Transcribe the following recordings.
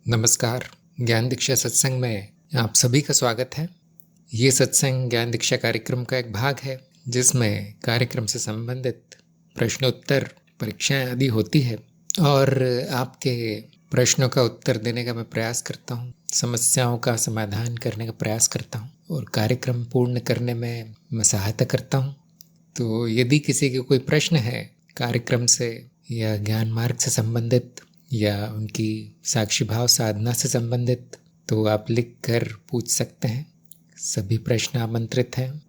नमस्कार। ज्ञान दीक्षा सत्संग में आप सभी का स्वागत है। ये सत्संग ज्ञान दीक्षा कार्यक्रम का एक भाग है जिसमें कार्यक्रम से संबंधित प्रश्नोत्तर परीक्षाएं आदि होती है और आपके प्रश्नों का उत्तर देने का मैं प्रयास करता हूँ, समस्याओं का समाधान करने का प्रयास करता हूँ और कार्यक्रम पूर्ण करने में मैं सहायता करता हूँ। तो यदि किसी के कोई प्रश्न है कार्यक्रम से या ज्ञान मार्ग से संबंधित या उनकी साक्षी भाव साधना से संबंधित, तो आप लिख कर पूछ सकते हैं। सभी प्रश्न आमंत्रित हैं।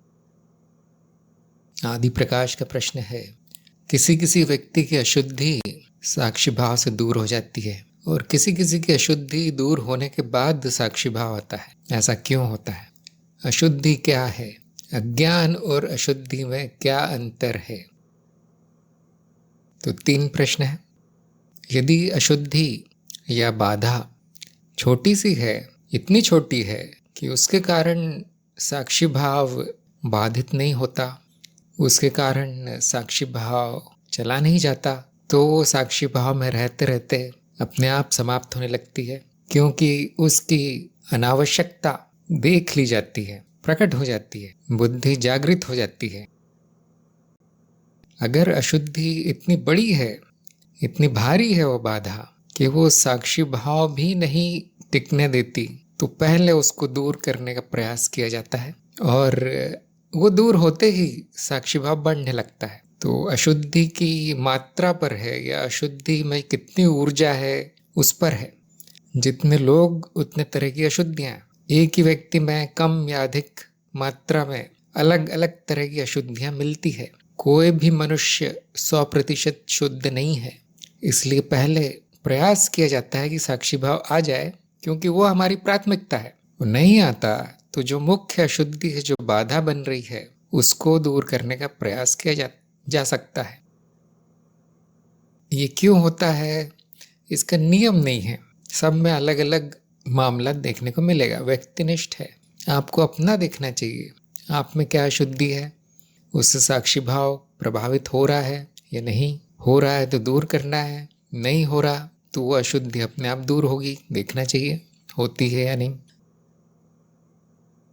आदि प्रकाश का प्रश्न है, किसी किसी व्यक्ति की अशुद्धि साक्षी भाव से दूर हो जाती है और किसी किसी की अशुद्धि दूर होने के बाद साक्षी भाव आता है, ऐसा क्यों होता है? अशुद्धि क्या है? अज्ञान और अशुद्धि में क्या अंतर है? तो 3 प्रश्न है। यदि अशुद्धि या बाधा छोटी सी है, इतनी छोटी है कि उसके कारण साक्षी भाव बाधित नहीं होता, उसके कारण साक्षी भाव चला नहीं जाता, तो वो साक्षी भाव में रहते रहते अपने आप समाप्त होने लगती है, क्योंकि उसकी अनावश्यकता देख ली जाती है, प्रकट हो जाती है, बुद्धि जागृत हो जाती है। अगर अशुद्धि इतनी बड़ी है, इतनी भारी है वो बाधा कि वो साक्षी भाव भी नहीं टिकने देती, तो पहले उसको दूर करने का प्रयास किया जाता है और वो दूर होते ही साक्षी भाव बढ़ने लगता है। तो अशुद्धि की मात्रा पर है या अशुद्धि में कितनी ऊर्जा है उस पर है। जितने लोग उतने तरह की अशुद्धियां। एक ही व्यक्ति में कम या अधिक मात्रा में अलग अलग तरह की अशुद्धियां मिलती है। कोई भी मनुष्य 100% शुद्ध नहीं है, इसलिए पहले प्रयास किया जाता है कि साक्षी भाव आ जाए, क्योंकि वो हमारी प्राथमिकता है। वो नहीं आता तो जो मुख्य अशुद्धि है, जो बाधा बन रही है, उसको दूर करने का प्रयास किया जा सकता है। ये क्यों होता है, इसका नियम नहीं है। सब में अलग अलग मामला देखने को मिलेगा, व्यक्तिनिष्ठ है। आपको अपना देखना चाहिए, आप में क्या अशुद्धि है, उससे साक्षी भाव प्रभावित हो रहा है या नहीं हो रहा है, तो दूर करना है। नहीं हो रहा तो वो अशुद्धि अपने आप दूर होगी, देखना चाहिए होती है या नहीं।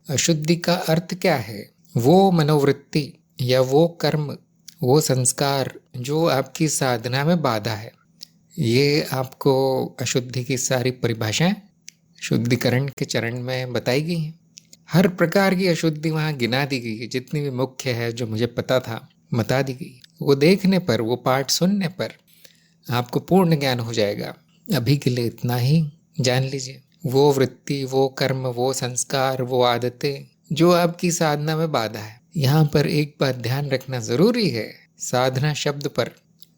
अशुद्धि का अर्थ क्या है? वो मनोवृत्ति या वो कर्म, वो संस्कार जो आपकी साधना में बाधा है। ये आपको अशुद्धि की सारी परिभाषाएं शुद्धिकरण के चरण में बताई गई हैं। हर प्रकार की अशुद्धि वहाँ गिना दी गई है, जितनी भी मुख्य है जो मुझे पता था बता दी गई। वो देखने पर, वो पाठ सुनने पर आपको पूर्ण ज्ञान हो जाएगा। अभी के लिए इतना ही जान लीजिए। वो वृत्ति, वो कर्म, वो संस्कार, वो आदतें जो आपकी साधना में बाधा है। यहाँ पर एक बात ध्यान रखना जरूरी है, साधना शब्द पर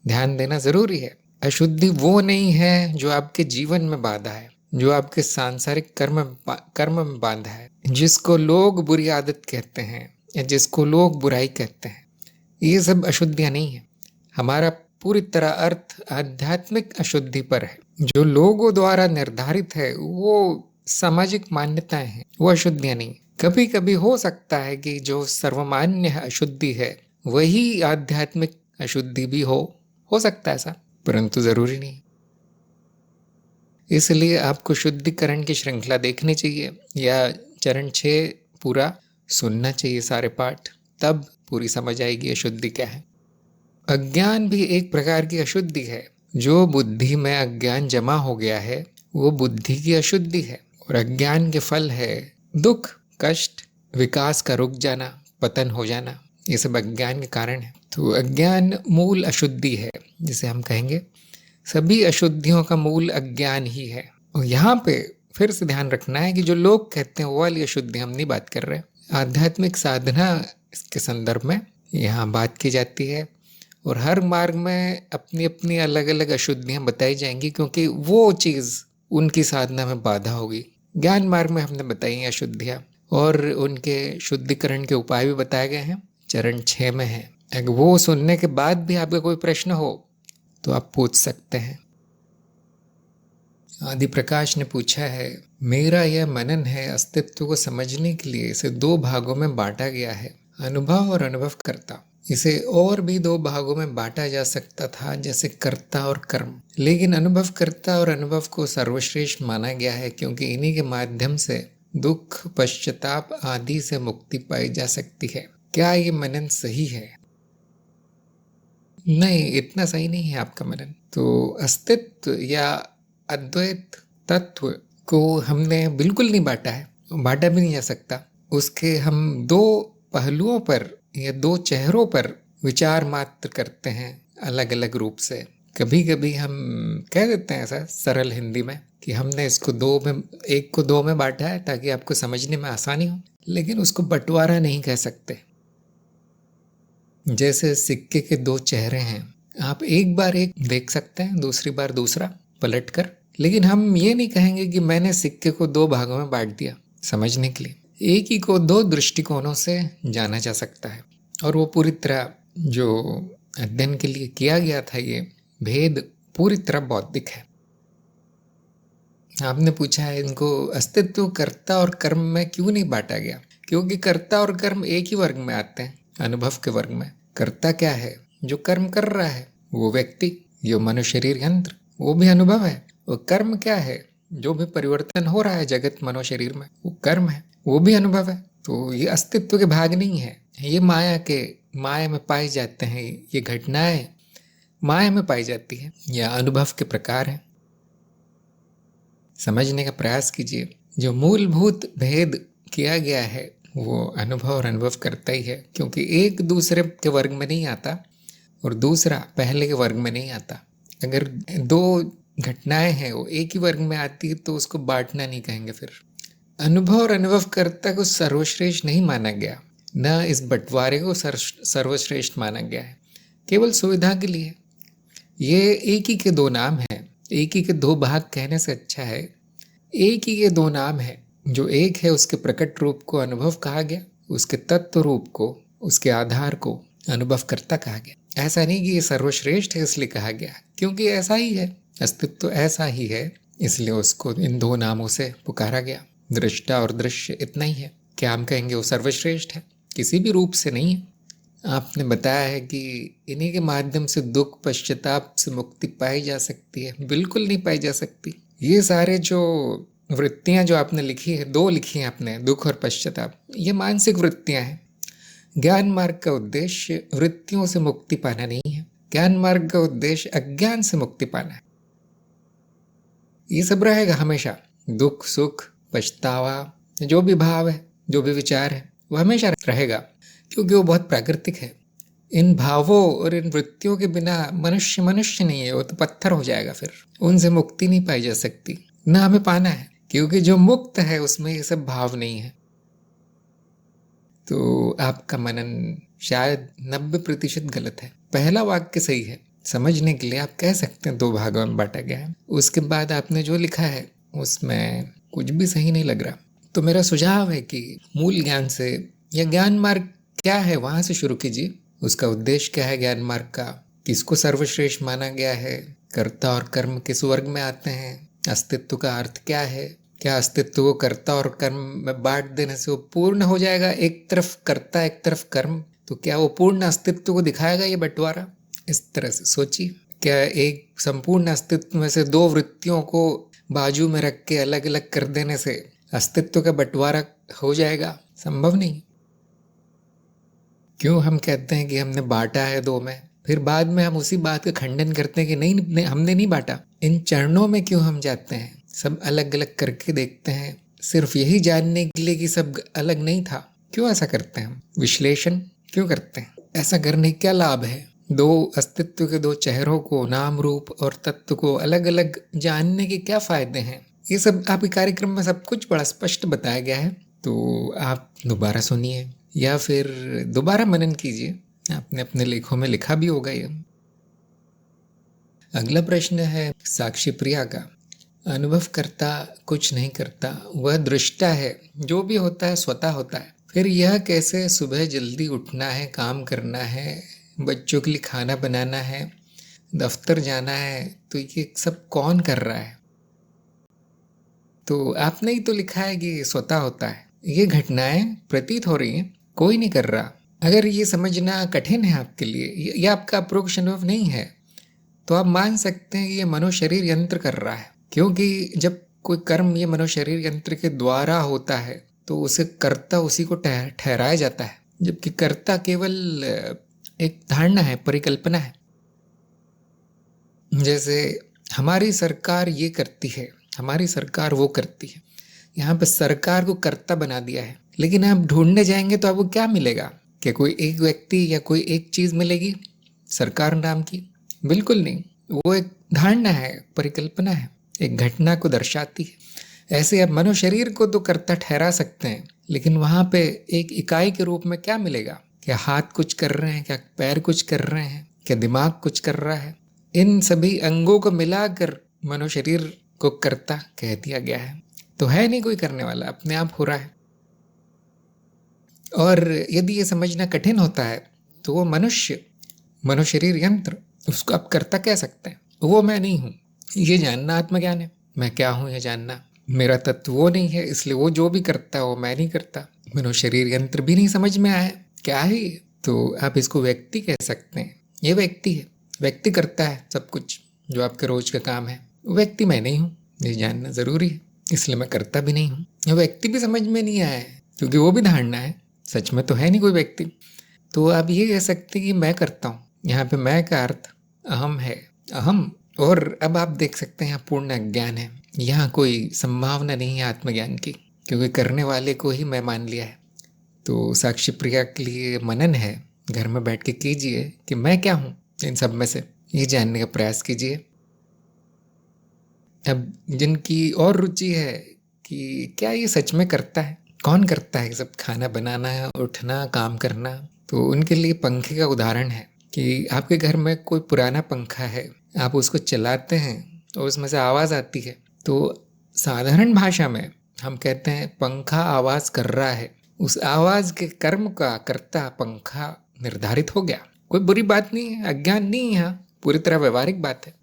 ध्यान देना जरूरी है। अशुद्धि वो नहीं है जो आपके जीवन में बाधा है, जो आपके सांसारिक कर्म में बाधा है, जिसको लोग बुरी आदत कहते हैं या जिसको लोग बुराई कहते हैं। ये सब अशुद्धियां नहीं है। हमारा पूरी तरह अर्थ आध्यात्मिक अशुद्धि पर है। जो लोगों द्वारा निर्धारित है वो सामाजिक मान्यताएं हैं, वो अशुद्धियां नहीं। कभी कभी हो सकता है कि जो सर्वमान्य अशुद्धि है वही आध्यात्मिक अशुद्धि भी हो सकता है ऐसा, परंतु जरूरी नहीं। इसलिए आपको शुद्धिकरण की श्रृंखला देखनी चाहिए या चरण 6 पूरा सुनना चाहिए, सारे पाठ, तब पूरी समझ आएगी अशुद्धि क्या है। अज्ञान भी एक प्रकार की अशुद्धि है। जो बुद्धि में अज्ञान जमा हो गया है वो बुद्धि की अशुद्धि है और अज्ञान के फल है दुख, कष्ट, विकास का रुक जाना, पतन हो जाना। ये सब अज्ञान के कारण है। तो अज्ञान मूल अशुद्धि है, जिसे हम कहेंगे सभी अशुद्धियों का मूल अज्ञान ही है। और यहाँ पे फिर से ध्यान रखना है कि जो लोग कहते हैं वो वाली अशुद्धि हम नहीं बात कर रहे। आध्यात्मिक साधना के संदर्भ में यहाँ बात की जाती है और हर मार्ग में अपनी अपनी अलग अलग अशुद्धियाँ बताई जाएंगी, क्योंकि वो चीज़ उनकी साधना में बाधा होगी। ज्ञान मार्ग में हमने बताई हैं अशुद्धियाँ और उनके शुद्धिकरण के उपाय भी बताए गए हैं, चरण 6 में है। अगर वो सुनने के बाद भी आपका कोई प्रश्न हो तो आप पूछ सकते हैं। आदि प्रकाश ने पूछा है, मेरा यह मनन है, अस्तित्व को समझने के लिए इसे 2 भागों में बांटा गया है, अनुभव और अनुभव करता। इसे और भी दो भागों में बांटा जा सकता था, जैसे कर्ता और कर्म, लेकिन अनुभवकर्ता और अनुभव को सर्वश्रेष्ठ माना गया है, क्योंकि इन्हीं के माध्यम से दुख, पश्चाताप आदि से मुक्ति पाई जा सकती है। क्या ये मनन सही है? नहीं, इतना सही नहीं है आपका मनन। तो अस्तित्व या अद्वैत तत्व को हमने बिल्कुल नहीं बांटा है, बांटा भी नहीं जा सकता। उसके हम दो पहलुओं पर या दो चेहरों पर विचार मात्र करते हैं अलग अलग रूप से। कभी कभी हम कह देते हैं ऐसा सरल हिंदी में कि हमने इसको दो में, एक को दो में बांटा है ताकि आपको समझने में आसानी हो, लेकिन उसको बंटवारा नहीं कह सकते। जैसे सिक्के के दो चेहरे हैं, आप एक बार एक देख सकते हैं, दूसरी बार दूसरा पलट कर, लेकिन हम ये नहीं कहेंगे कि मैंने सिक्के को दो भागों में बांट दिया। समझने के लिए एक ही को दो दृष्टिकोणों से जाना जा सकता है, और वो पूरी तरह जो अध्ययन के लिए किया गया था, ये भेद पूरी तरह बौद्धिक है। आपने पूछा है इनको अस्तित्व, कर्ता और कर्म में क्यों नहीं बांटा गया? क्योंकि कर्ता और कर्म एक ही वर्ग में आते हैं, अनुभव के वर्ग में। कर्ता क्या है? जो कर्म कर रहा है वो व्यक्ति, जो मनुष्य शरीर यंत्र, वो भी अनुभव है। वो कर्म क्या है? जो भी परिवर्तन हो रहा है जगत मनो शरीर में, वो कर्म है, वो भी अनुभव है। तो ये अस्तित्व के भाग नहीं है, ये माया में पाए जाते हैं। ये घटनाएं माया में पाई जाती है या अनुभव के प्रकार है। समझने का प्रयास कीजिए। जो मूलभूत भेद किया गया है वो अनुभव और अनुभव करता ही है, क्योंकि एक दूसरे के वर्ग में नहीं आता और दूसरा पहले के वर्ग में नहीं आता। अगर दो घटनाएं हैं वो एक ही वर्ग में आती है तो उसको बांटना नहीं कहेंगे। फिर अनुभव और अनुभवकर्ता को सर्वश्रेष्ठ नहीं माना गया, न इस बंटवारे को सर्वश्रेष्ठ माना गया है, केवल सुविधा के लिए। ये एक ही के दो नाम हैं, एक ही के दो भाग कहने से अच्छा है एक ही के दो नाम है। जो एक है उसके प्रकट रूप को अनुभव कहा गया, उसके तत्व रूप को, उसके आधार को अनुभवकर्ता कहा गया। ऐसा नहीं कि ये सर्वश्रेष्ठ है इसलिए कहा गया, क्योंकि ऐसा ही है, अस्तित्व ऐसा ही है, इसलिए उसको इन दो नामों से पुकारा गया। दृष्टा और दृश्य, इतना ही है। क्या हम कहेंगे वो सर्वश्रेष्ठ है? किसी भी रूप से नहीं है। आपने बताया है कि इन्हीं के माध्यम से दुख, पश्चाताप से मुक्ति पाई जा सकती है। बिल्कुल नहीं पाई जा सकती। ये सारे जो वृत्तियां जो आपने लिखी है, दो लिखी हैं आपने, दुख और पश्चाताप, ये मानसिक वृत्तियां हैं। ज्ञान मार्ग का उद्देश्य वृत्तियों से मुक्ति पाना नहीं है। ज्ञान मार्ग का उद्देश्य अज्ञान से मुक्ति पाना है। ये सब रहेगा हमेशा। दुख, सुख, पछतावा, जो भी भाव है, जो भी विचार है, वो हमेशा रहेगा, क्योंकि वो बहुत प्राकृतिक है। इन भावों और इन वृत्तियों के बिना मनुष्य मनुष्य नहीं है, वो तो पत्थर हो जाएगा। फिर उनसे मुक्ति नहीं पाई जा सकती, ना हमें पाना है, क्योंकि जो मुक्त है उसमें ये सब भाव नहीं है। तो आपका मनन शायद 90% गलत है। पहला वाक्य सही है, समझने के लिए आप कह सकते हैं दो भागों में बांटा गया है। उसके बाद आपने जो लिखा है उसमें कुछ भी सही नहीं लग रहा। तो मेरा सुझाव है कि मूल ज्ञान से या ज्ञान मार्ग क्या है वहां से शुरू कीजिए। उसका उद्देश्य क्या है ज्ञान मार्ग का, किसको सर्वश्रेष्ठ माना गया है, कर्ता और कर्म किस वर्ग में आते हैं, अस्तित्व का अर्थ क्या है, क्या अस्तित्व को कर्ता और कर्म में बांट देने से वो पूर्ण हो जाएगा, एक तरफ कर्ता एक तरफ कर्म, तो क्या वो पूर्ण अस्तित्व को दिखाएगा ये बंटवारा? इस तरह से सोचिए। क्या एक संपूर्ण अस्तित्व में से दो वृत्तियों को बाजू में रख के अलग अलग कर देने से अस्तित्व का बंटवारा हो जाएगा? संभव नहीं। क्यों हम कहते हैं कि हमने बांटा है दो में, फिर बाद में हम उसी बात का खंडन करते हैं कि नहीं, हमने नहीं बांटा। इन चरणों में क्यों हम जाते हैं, सब अलग अलग करके देखते हैं, सिर्फ यही जानने के लिए कि सब अलग नहीं था? क्यों ऐसा करते हैं हम? विश्लेषण क्यों करते हैं? ऐसा करने क्या लाभ है? दो अस्तित्व के दो चेहरों को, नाम रूप और तत्व को अलग अलग जानने के क्या फायदे हैं? ये सब आपके कार्यक्रम में सब कुछ बड़ा स्पष्ट बताया गया है। तो आप दोबारा सुनिए या फिर दोबारा मनन कीजिए, आपने अपने लेखों में लिखा भी होगा ये। अगला प्रश्न है साक्षी प्रिया का। अनुभव करता कुछ नहीं करता, वह दृष्टा है, जो भी होता है स्वतः होता है। फिर यह कैसे सुबह जल्दी उठना है, काम करना है, बच्चों के लिए खाना बनाना है, दफ्तर जाना है, तो ये सब कौन कर रहा है? तो आपने ही तो लिखा है कि स्वतः होता है। ये घटनाएं प्रतीत हो रही हैं, कोई नहीं कर रहा। अगर ये समझना कठिन है आपके लिए, या आपका अप्रोक्ष अनुभव नहीं है, तो आप मान सकते हैं कि ये मनोशरीर यंत्र कर रहा है। क्योंकि जब कोई कर्म ये मनोशरीर यंत्र के द्वारा होता है तो उसे कर्ता उसी को ठहराया जाता है, जबकि कर्ता केवल एक धारणा है, परिकल्पना है। जैसे हमारी सरकार ये करती है, हमारी सरकार वो करती है, यहाँ पे सरकार को कर्ता बना दिया है। लेकिन आप ढूंढने जाएंगे तो आपको क्या मिलेगा? क्या कोई एक व्यक्ति या कोई एक चीज मिलेगी सरकार नाम की? बिल्कुल नहीं। वो एक धारणा है, परिकल्पना है, एक घटना को दर्शाती है। ऐसे आप मनुशरीर को तो कर्ता ठहरा सकते हैं, लेकिन वहां पे एक इकाई के रूप में क्या मिलेगा? क्या हाथ कुछ कर रहे हैं? क्या पैर कुछ कर रहे हैं? क्या दिमाग कुछ कर रहा है? इन सभी अंगों को मिलाकर मनुशरीर को कर्ता कह दिया गया है। तो है नहीं कोई करने वाला, अपने आप हो रहा है। और यदि ये समझना कठिन होता है तो वो मनुष्य, मनुशरीर यंत्र, उसको आप कर्ता कह सकते हैं। वो मैं नहीं हूं, ये जानना आत्मज्ञान है। मैं क्या हूं ये जानना। मेरा तत्व वो नहीं है, इसलिए वो जो भी करता है वो मैं नहीं करता। मनुशरीर यंत्र भी नहीं समझ में आया क्या है ये, तो आप इसको व्यक्ति कह सकते हैं। ये व्यक्ति है, व्यक्ति करता है सब कुछ जो आपके रोज का काम है। व्यक्ति मैं नहीं हूँ, ये जानना जरूरी है, इसलिए मैं करता भी नहीं हूँ। व्यक्ति भी समझ में नहीं आया है क्योंकि वो भी धारणा है, सच में तो है नहीं कोई व्यक्ति। तो आप ये कह सकते हैं कि मैं करता हूँ। यहाँ पे मैं का अर्थ अहम है, अहम। और अब आप देख सकते हैं यहाँ पूर्ण अज्ञान है, यहाँ कोई संभावना नहीं है आत्मज्ञान की, क्योंकि करने वाले को ही मैं मान लिया है। तो साक्षी प्रिया के लिए मनन है, घर में बैठ के कीजिए कि मैं क्या हूँ इन सब में से, ये जानने का प्रयास कीजिए। अब जिनकी और रुचि है कि क्या ये सच में करता है, कौन करता है सब, खाना बनाना, उठना, काम करना, तो उनके लिए पंखे का उदाहरण है कि आपके घर में कोई पुराना पंखा है, आप उसको चलाते हैं तो उसमें से आवाज़ आती है। तो साधारण भाषा में हम कहते हैं पंखा आवाज़ कर रहा है। उस आवाज़ के कर्म का कर्ता पंखा निर्धारित हो गया। कोई बुरी बात नहीं है, अज्ञान नहीं है, यहाँ पूरी तरह व्यवहारिक बात है।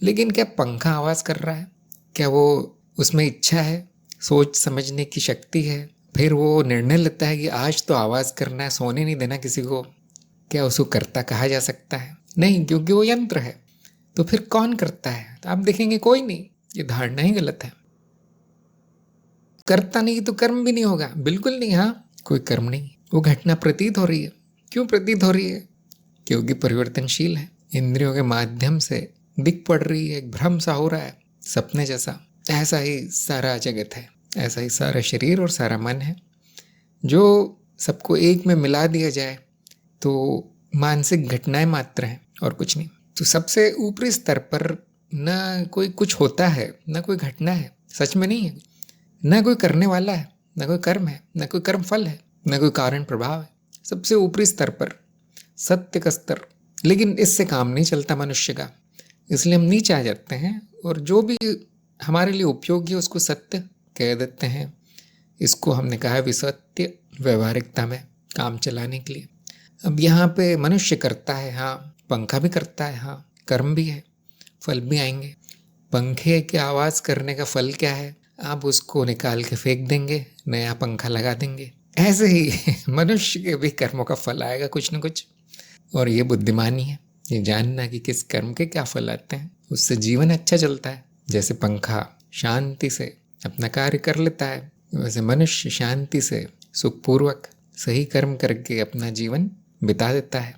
लेकिन क्या पंखा आवाज कर रहा है? क्या वो उसमें इच्छा है, सोच समझने की शक्ति है? फिर वो निर्णय लेता है कि आज तो आवाज करना है, सोने नहीं देना किसी को। क्या उसको कर्ता कहा जा सकता है? नहीं, क्योंकि वो यंत्र है। तो फिर कौन करता है? तो आप देखेंगे कोई नहीं। ये धारणा ही गलत है। करता नहीं तो कर्म भी नहीं होगा, बिल्कुल नहीं। हाँ, कोई कर्म नहीं, वो घटना प्रतीत हो रही है। क्यों प्रतीत हो रही है? क्योंकि परिवर्तनशील है, इंद्रियों के माध्यम से दिख पड़ रही है, एक भ्रम सा हो रहा है, सपने जैसा। ऐसा ही सारा जगत है, ऐसा ही सारा शरीर और सारा मन है। जो सबको एक में मिला दिया जाए तो मानसिक घटनाएं मात्र हैं और कुछ नहीं। तो सबसे ऊपरी स्तर पर ना कोई कुछ होता है, ना कोई घटना है, सच में नहीं है। ना कोई करने वाला है, ना कोई कर्म है, ना कोई कर्म फल है, ना कोई कारण प्रभाव है। सबसे ऊपरी स्तर पर सत्य का स्तर। लेकिन इससे काम नहीं चलता मनुष्य का, इसलिए हम नीचे आ जाते हैं और जो भी हमारे लिए उपयोगी है उसको सत्य कह देते हैं। इसको हमने कहा है विसत्य, व्यवहारिकता में काम चलाने के लिए। अब यहाँ पे मनुष्य करता है, हाँ, पंखा भी करता है, हाँ, कर्म भी है, फल भी आएंगे। पंखे के आवाज़ करने का फल क्या है? आप उसको निकाल के फेंक देंगे, नया पंखा लगा देंगे। ऐसे ही मनुष्य के भी कर्मों का फल आएगा कुछ न कुछ। और ये बुद्धिमानी है, ये जानना कि किस कर्म के क्या फल आते हैं, उससे जीवन अच्छा चलता है। जैसे पंखा शांति से अपना कार्य कर लेता है, वैसे मनुष्य शांति से सुखपूर्वक सही कर्म करके अपना जीवन बिता देता है।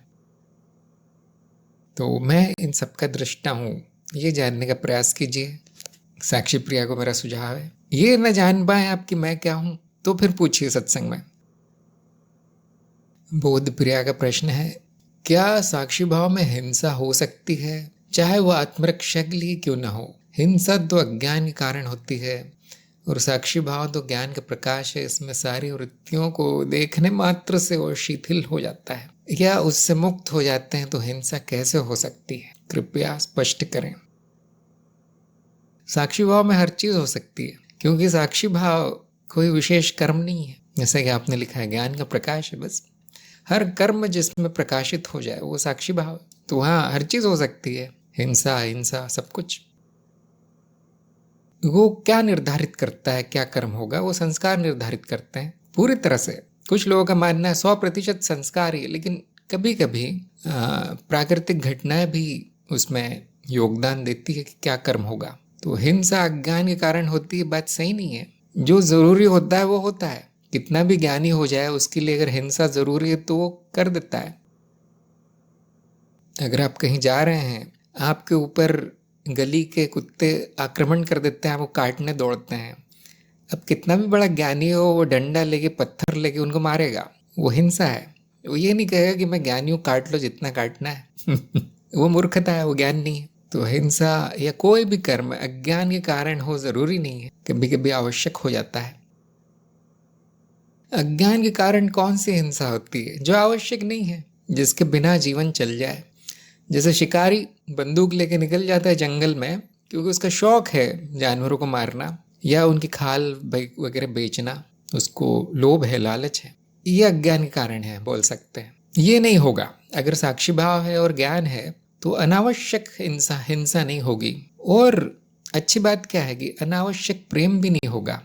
तो मैं इन सब का दृष्टा हूँ, ये जानने का प्रयास कीजिए। साक्षी प्रिया को मेरा सुझाव है, ये न जान पाए आपकी मैं क्या हूँ तो फिर पूछिए सत्संग में। बोध प्रिया का प्रश्न है, क्या साक्षी भाव में हिंसा हो सकती है, चाहे वो आत्मरक्षक ही क्यों न हो? हिंसा तो अज्ञान के कारण होती है और साक्षी भाव तो ज्ञान का प्रकाश है। इसमें सारी वृत्तियों को देखने मात्र से वो शिथिल हो जाता है, या उससे मुक्त हो जाते हैं। तो हिंसा कैसे हो सकती है, कृपया स्पष्ट करें। साक्षी भाव में हर चीज हो सकती है, क्योंकि साक्षी भाव कोई विशेष कर्म नहीं है। जैसे कि आपने लिखा है ज्ञान का प्रकाश है, बस हर कर्म जिसमें प्रकाशित हो जाए वो साक्षी भाव है। तो हाँ, हर चीज हो सकती है, हिंसा हिंसा सब कुछ। वो क्या निर्धारित करता है क्या कर्म होगा? वो संस्कार निर्धारित करते हैं पूरी तरह से। कुछ लोगों का मानना है 100% संस्कार ही है, लेकिन कभी कभी प्राकृतिक घटनाएं भी उसमें योगदान देती है कि क्या कर्म होगा। तो हिंसा अज्ञान के कारण होती है, बात सही नहीं है। जो जरूरी होता है वो होता है। कितना भी ज्ञानी हो जाए, उसके लिए अगर हिंसा जरूरी है तो वो कर देता है। अगर आप कहीं जा रहे हैं, आपके ऊपर गली के कुत्ते आक्रमण कर देते हैं, वो काटने दौड़ते हैं, अब कितना भी बड़ा ज्ञानी हो, वो डंडा लेके पत्थर लेके उनको मारेगा, वो हिंसा है। वो ये नहीं कहेगा कि मैं ज्ञानी हूँ, काट लो जितना काटना है। वो मूर्खता है, वो ज्ञान नहीं है। तो हिंसा या कोई भी कर्म अज्ञान के कारण हो जरूरी नहीं है, कभी कभी आवश्यक हो जाता है। अज्ञान के कारण कौन सी हिंसा होती है? जो आवश्यक नहीं है, जिसके बिना जीवन चल जाए। जैसे शिकारी बंदूक लेके निकल जाता है जंगल में क्योंकि उसका शौक है जानवरों को मारना या उनकी खाल वगैरह बेचना, उसको लोभ है, लालच है। ये अज्ञान के कारण है, बोल सकते हैं। ये नहीं होगा। अगर साक्षी भाव है और ज्ञान है तो अनावश्यक हिंसा हिंसा नहीं होगी। और अच्छी बात क्या है कि अनावश्यक प्रेम भी नहीं होगा।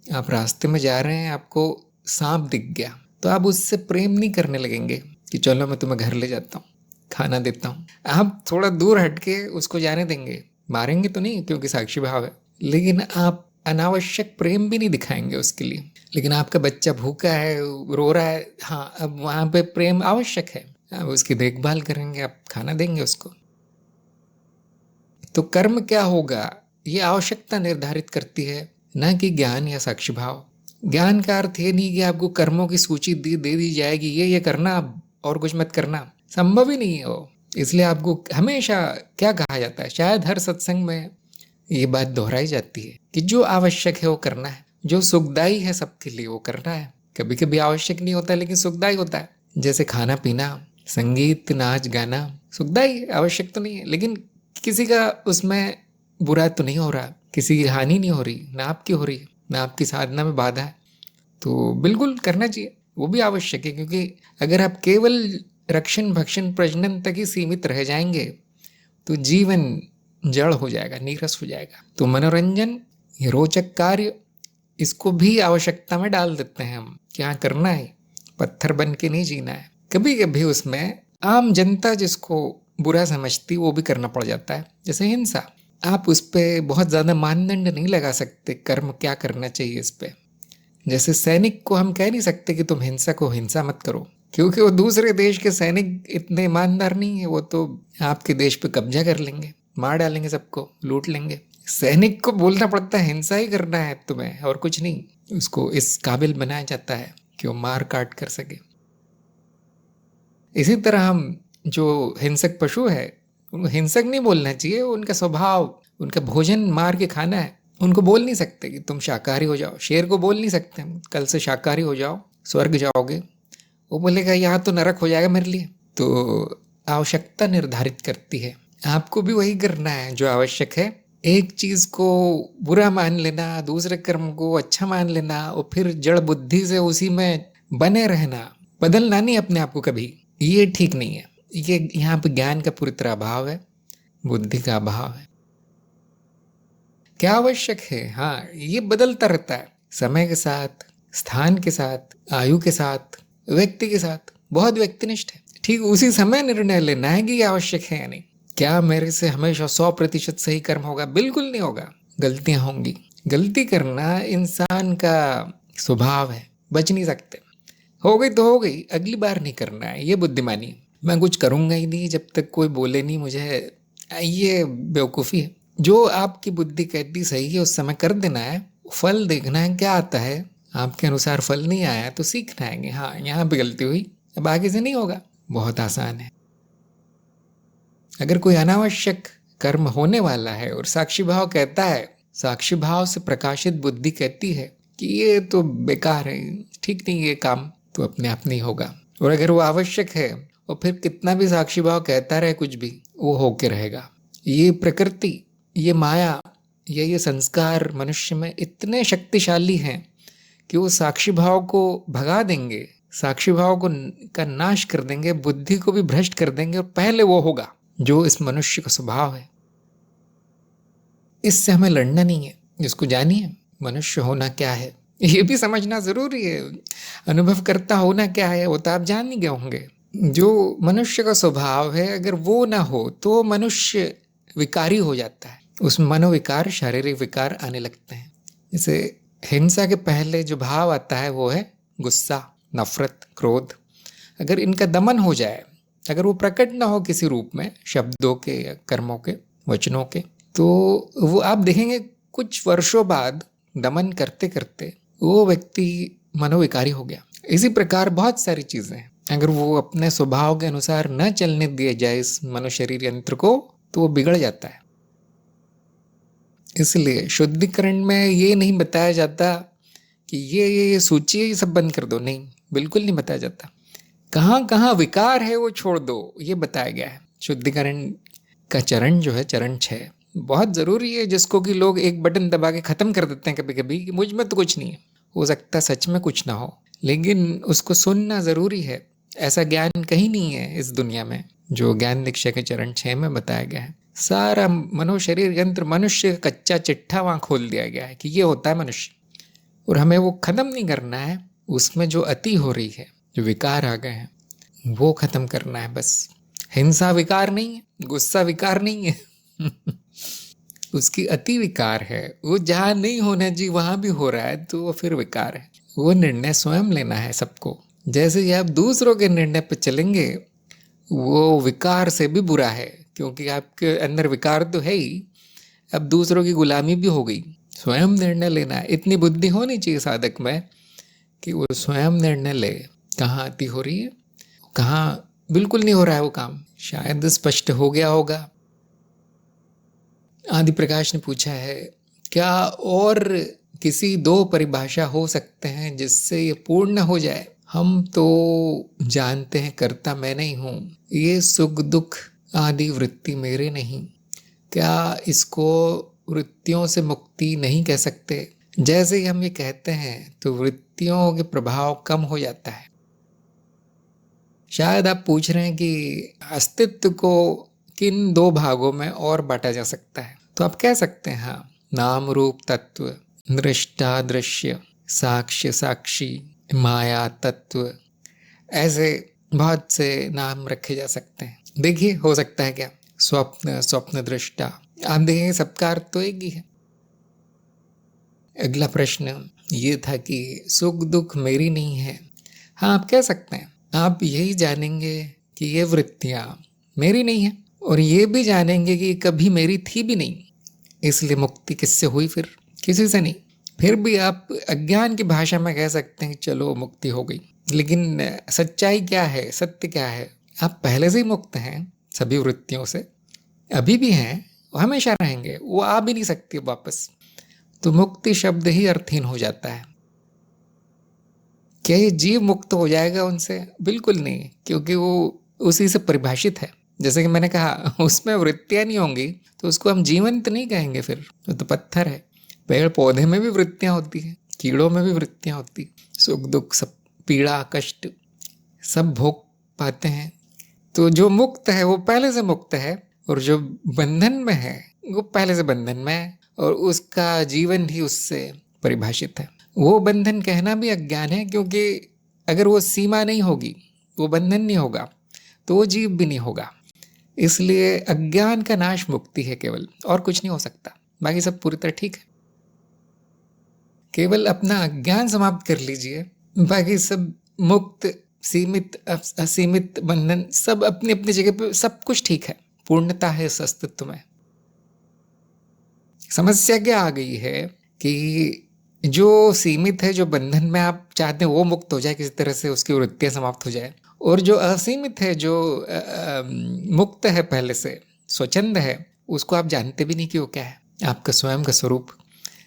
आप रास्ते में जा रहे हैं, आपको सांप दिख गया तो आप उससे प्रेम नहीं करने लगेंगे कि चलो मैं तुम्हें घर ले जाता हूँ, खाना देता हूँ। आप थोड़ा दूर हटके उसको जाने देंगे, मारेंगे तो नहीं क्योंकि साक्षी भाव है, लेकिन आप अनावश्यक प्रेम भी नहीं दिखाएंगे उसके लिए। लेकिन आपका बच्चा भूखा है, रो रहा है, हाँ, अब वहाँ पे प्रेम आवश्यक है। आप उसकी देखभाल करेंगे, आप खाना देंगे उसको। तो कर्म क्या होगा ये आवश्यकता निर्धारित करती है, न कि ज्ञान या साक्षी भाव। ज्ञान का अर्थ ये नहीं कि आपको कर्मों की सूची दे दी जाएगी, ये करना और कुछ मत करना, संभव ही नहीं है वो। इसलिए आपको हमेशा क्या कहा जाता है, शायद हर सत्संग में ये बात दोहराई जाती है कि जो आवश्यक है वो करना है, जो सुखदायी है सबके लिए वो करना है। कभी कभी आवश्यक नहीं होता लेकिन सुखदायी होता है, जैसे खाना पीना, संगीत, नाच गाना, सुखदायी, आवश्यक तो नहीं है, लेकिन किसी का उसमें बुरा तो नहीं हो रहा, किसी की हानि नहीं हो रही, ना आपकी हो रही, ना आपकी साधना में बाधा है, तो बिल्कुल करना चाहिए। वो भी आवश्यक है, क्योंकि अगर आप केवल रक्षण भक्षण प्रजनन तक ही सीमित रह जाएंगे तो जीवन जड़ हो जाएगा, नीरस हो जाएगा। तो मनोरंजन, ये रोचक कार्य, इसको भी आवश्यकता में डाल देते हैं हम, क्या करना है, पत्थर बन के नहीं जीना है। कभी कभी उसमें आम जनता जिसको बुरा समझती वो भी करना पड़ जाता है, जैसे हिंसा। आप उस पर बहुत ज़्यादा मानदंड नहीं लगा सकते, कर्म क्या करना चाहिए इस पे। जैसे सैनिक को हम कह नहीं सकते कि तुम हिंसा को हिंसा मत करो, क्योंकि वो दूसरे देश के सैनिक इतने ईमानदार नहीं है, वो तो आपके देश पे कब्जा कर लेंगे, मार डालेंगे, सबको लूट लेंगे। सैनिक को बोलना पड़ता है हिंसा ही करना है तुम्हें और कुछ नहीं, उसको इस काबिल बनाया जाता है कि वो मार काट कर सके। इसी तरह हम जो हिंसक पशु है उनको हिंसक नहीं बोलना चाहिए, उनका स्वभाव, उनका भोजन मार के खाना है, उनको बोल नहीं सकते कि तुम शाकाहारी हो जाओ। शेर को बोल नहीं सकते कल से शाकाहारी हो जाओ, स्वर्ग जाओगे, वो बोलेगा यहाँ तो नरक हो जाएगा मेरे लिए। तो आवश्यकता निर्धारित करती है, आपको भी वही करना है जो आवश्यक है। एक चीज को बुरा मान लेना, दूसरे कर्म को अच्छा मान लेना और फिर जड़ बुद्धि से उसी में बने रहना, बदलना नहीं अपने आप को कभी, ये ठीक नहीं है। ये यहाँ पे ज्ञान का पूरी तरह अभाव है, बुद्धि का अभाव है। क्या आवश्यक है, हाँ, ये बदलता रहता है समय के साथ, स्थान के साथ, आयु के साथ, व्यक्ति के साथ। बहुत व्यक्तिनिष्ठ है। ठीक उसी समय निर्णय लेना है कि ये आवश्यक है या नहीं। क्या मेरे से हमेशा 100% सही कर्म होगा? बिल्कुल नहीं होगा, गलतियां होंगी। गलती करना इंसान का स्वभाव है, बच नहीं सकते। हो गई तो हो गई, अगली बार नहीं करना है, ये बुद्धिमानी। मैं कुछ करूंगा ही नहीं जब तक कोई बोले नहीं मुझे, ये बेवकूफ़ी है। जो आपकी बुद्धि कहती सही है उस समय कर देना है, फल देखना है क्या आता है। आपके अनुसार फल नहीं आया तो सीखना है कि हाँ यहाँ पे गलती हुई, अब आगे से नहीं होगा। बहुत आसान है। अगर कोई अनावश्यक कर्म होने वाला है और साक्षी भाव कहता है, साक्षी भाव से प्रकाशित बुद्धि कहती है कि ये तो बेकार है, ठीक नहीं ये काम, तो अपने आप नहीं होगा। और अगर वो आवश्यक है और फिर कितना भी साक्षी भाव कहता रहे कुछ भी, वो होके रहेगा। ये प्रकृति, ये माया, ये संस्कार मनुष्य में इतने शक्तिशाली हैं कि वो साक्षी भाव को भगा देंगे, साक्षी भाव को का नाश कर देंगे, बुद्धि को भी भ्रष्ट कर देंगे, और पहले वो होगा जो इस मनुष्य का स्वभाव है। इससे हमें लड़ना नहीं है, जिसको जानिए मनुष्य होना क्या है, ये भी समझना जरूरी है। अनुभव करता होना क्या है वो तो आप जान ही गए होंगे। जो मनुष्य का स्वभाव है अगर वो ना हो तो मनुष्य विकारी हो जाता है, उसमें मनोविकार, शारीरिक विकार आने लगते हैं। जैसे हिंसा के पहले जो भाव आता है वो है गुस्सा, नफरत, क्रोध। अगर इनका दमन हो जाए, अगर वो प्रकट ना हो किसी रूप में, शब्दों के या कर्मों के, वचनों के, तो वो आप देखेंगे कुछ वर्षों बाद दमन करते करते वो व्यक्ति मनोविकारी हो गया। इसी प्रकार बहुत सारी चीजें हैं, अगर वो अपने स्वभाव के अनुसार न चलने दिए जाए इस मनुशरीर यंत्र को तो वो बिगड़ जाता है। इसलिए शुद्धिकरण में ये नहीं बताया जाता कि ये सोचिए ये सब बंद कर दो, नहीं, बिल्कुल नहीं बताया जाता। कहाँ कहाँ विकार है वो छोड़ दो, ये बताया गया है। शुद्धिकरण का चरण जो है, चरण 6, बहुत ज़रूरी है, जिसको कि लोग एक बटन दबा के ख़त्म कर देते हैं कभी कभी कि मुझ में तो कुछ नहीं है। हो सकता है सच में कुछ ना हो, लेकिन उसको सुनना ज़रूरी है। ऐसा ज्ञान कहीं नहीं है इस दुनिया में जो ज्ञान दीक्षा के चरण 6 में बताया गया है। सारा मनोशरीर यंत्र, मनुष्य का कच्चा चिट्ठा वहाँ खोल दिया गया है कि ये होता है मनुष्य, और हमें वो ख़त्म नहीं करना है। उसमें जो अति हो रही है, जो विकार आ गए हैं, वो ख़त्म करना है बस। हिंसा विकार नहीं है, गुस्सा विकार नहीं है उसकी अति विकार है। वो जहाँ नहीं होना चाहिए वहाँ भी हो रहा है तो वो फिर विकार है। वो निर्णय स्वयं लेना है सबको। जैसे ही आप दूसरों के निर्णय पर चलेंगे वो विकार से भी बुरा है, क्योंकि आपके अंदर विकार तो है ही, अब दूसरों की गुलामी भी हो गई। स्वयं निर्णय लेना है, इतनी बुद्धि होनी चाहिए साधक में कि वो स्वयं निर्णय ले, कहाँ अति हो रही है, कहाँ बिल्कुल नहीं हो रहा है वो काम। शायद स्पष्ट हो गया होगा। आदि प्रकाश ने पूछा है, क्या और किसी 2 परिभाषा हो सकते हैं जिससे ये पूर्ण हो जाए? हम तो जानते हैं कर्ता मैं नहीं हूँ, ये सुख दुख आदि वृत्ति मेरे नहीं। क्या इसको वृत्तियों से मुक्ति नहीं कह सकते? जैसे ही हम ये कहते हैं तो वृत्तियों के प्रभाव कम हो जाता है। शायद आप पूछ रहे हैं कि अस्तित्व को किन 2 भागों में और बांटा जा सकता है, तो आप कह सकते हैं हाँ, नाम रूप तत्व, दृष्टा दृश्य, साक्ष्य साक्षी, माया तत्व, ऐसे बहुत से नाम रखे जा सकते हैं। देखिए हो सकता है क्या, स्वप्न, स्वप्न दृष्टा, आप देखेंगे सबका अर्थ तो एक ही है। अगला प्रश्न ये था कि सुख दुख मेरी नहीं है। हाँ, आप कह सकते हैं, आप यही जानेंगे कि ये वृत्तियाँ मेरी नहीं है, और ये भी जानेंगे कि कभी मेरी थी भी नहीं, इसलिए मुक्ति किससे हुई? फिर किसी से नहीं। फिर भी आप अज्ञान की भाषा में कह सकते हैं चलो मुक्ति हो गई, लेकिन सच्चाई क्या है, सत्य क्या है? आप पहले से ही मुक्त हैं सभी वृत्तियों से, अभी भी हैं, हमेशा रहेंगे, वो आ भी नहीं सकती वापस। तो मुक्ति शब्द ही अर्थहीन हो जाता है। क्या ये जीव मुक्त हो जाएगा उनसे? बिल्कुल नहीं, क्योंकि वो उसी से परिभाषित है। जैसे कि मैंने कहा, उसमें वृत्तियां नहीं होंगी तो उसको हम जीवंत नहीं कहेंगे, फिर तो पत्थर है। पेड़ पौधे में भी वृत्तियां होती हैं, कीड़ों में भी वृत्तियां होती, सुख दुख सब, पीड़ा कष्ट सब भोग पाते हैं। तो जो मुक्त है वो पहले से मुक्त है, और जो बंधन में है वो पहले से बंधन में है, और उसका जीवन ही उससे परिभाषित है। वो बंधन कहना भी अज्ञान है, क्योंकि अगर वो सीमा नहीं होगी, वो बंधन नहीं होगा, तो वो जीव भी नहीं होगा। इसलिए अज्ञान का नाश मुक्ति है केवल, और कुछ नहीं हो सकता। बाकी सब पूरी तरह ठीक है, केवल अपना अज्ञान समाप्त कर लीजिए, बाकी सब मुक्त, सीमित, असीमित, बंधन सब अपनी अपनी जगह पे सब कुछ ठीक है। पूर्णता है इस अस्तित्व में। समस्या क्या आ गई है कि जो सीमित है, जो बंधन में आप चाहते हैं वो मुक्त हो जाए किसी तरह से, उसकी वृत्तियां समाप्त हो जाए, और जो असीमित है, जो मुक्त है पहले से, स्वच्छंद है, उसको आप जानते भी नहीं कि वो क्या है, आपका स्वयं का स्वरूप।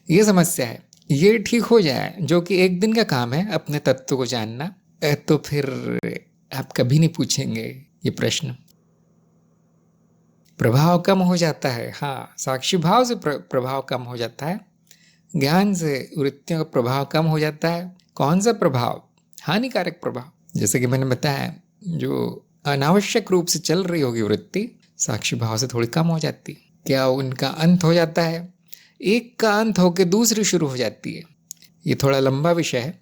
ये समस्या है। ये ठीक हो जाए, जो कि एक दिन का काम है अपने तत्व को जानना, तो फिर आप कभी नहीं पूछेंगे ये प्रश्न। प्रभाव कम हो जाता है। हाँ, साक्षी भाव से प्रभाव कम हो जाता है, ज्ञान से वृत्तियों का प्रभाव कम हो जाता है। कौन सा प्रभाव? हानिकारक प्रभाव। जैसे कि मैंने बताया, जो अनावश्यक रूप से चल रही होगी वृत्ति, साक्षी भाव से थोड़ी कम हो जाती। क्या उनका अंत हो जाता है? एक का अंत होकर दूसरी शुरू हो जाती है। ये थोड़ा लंबा विषय है।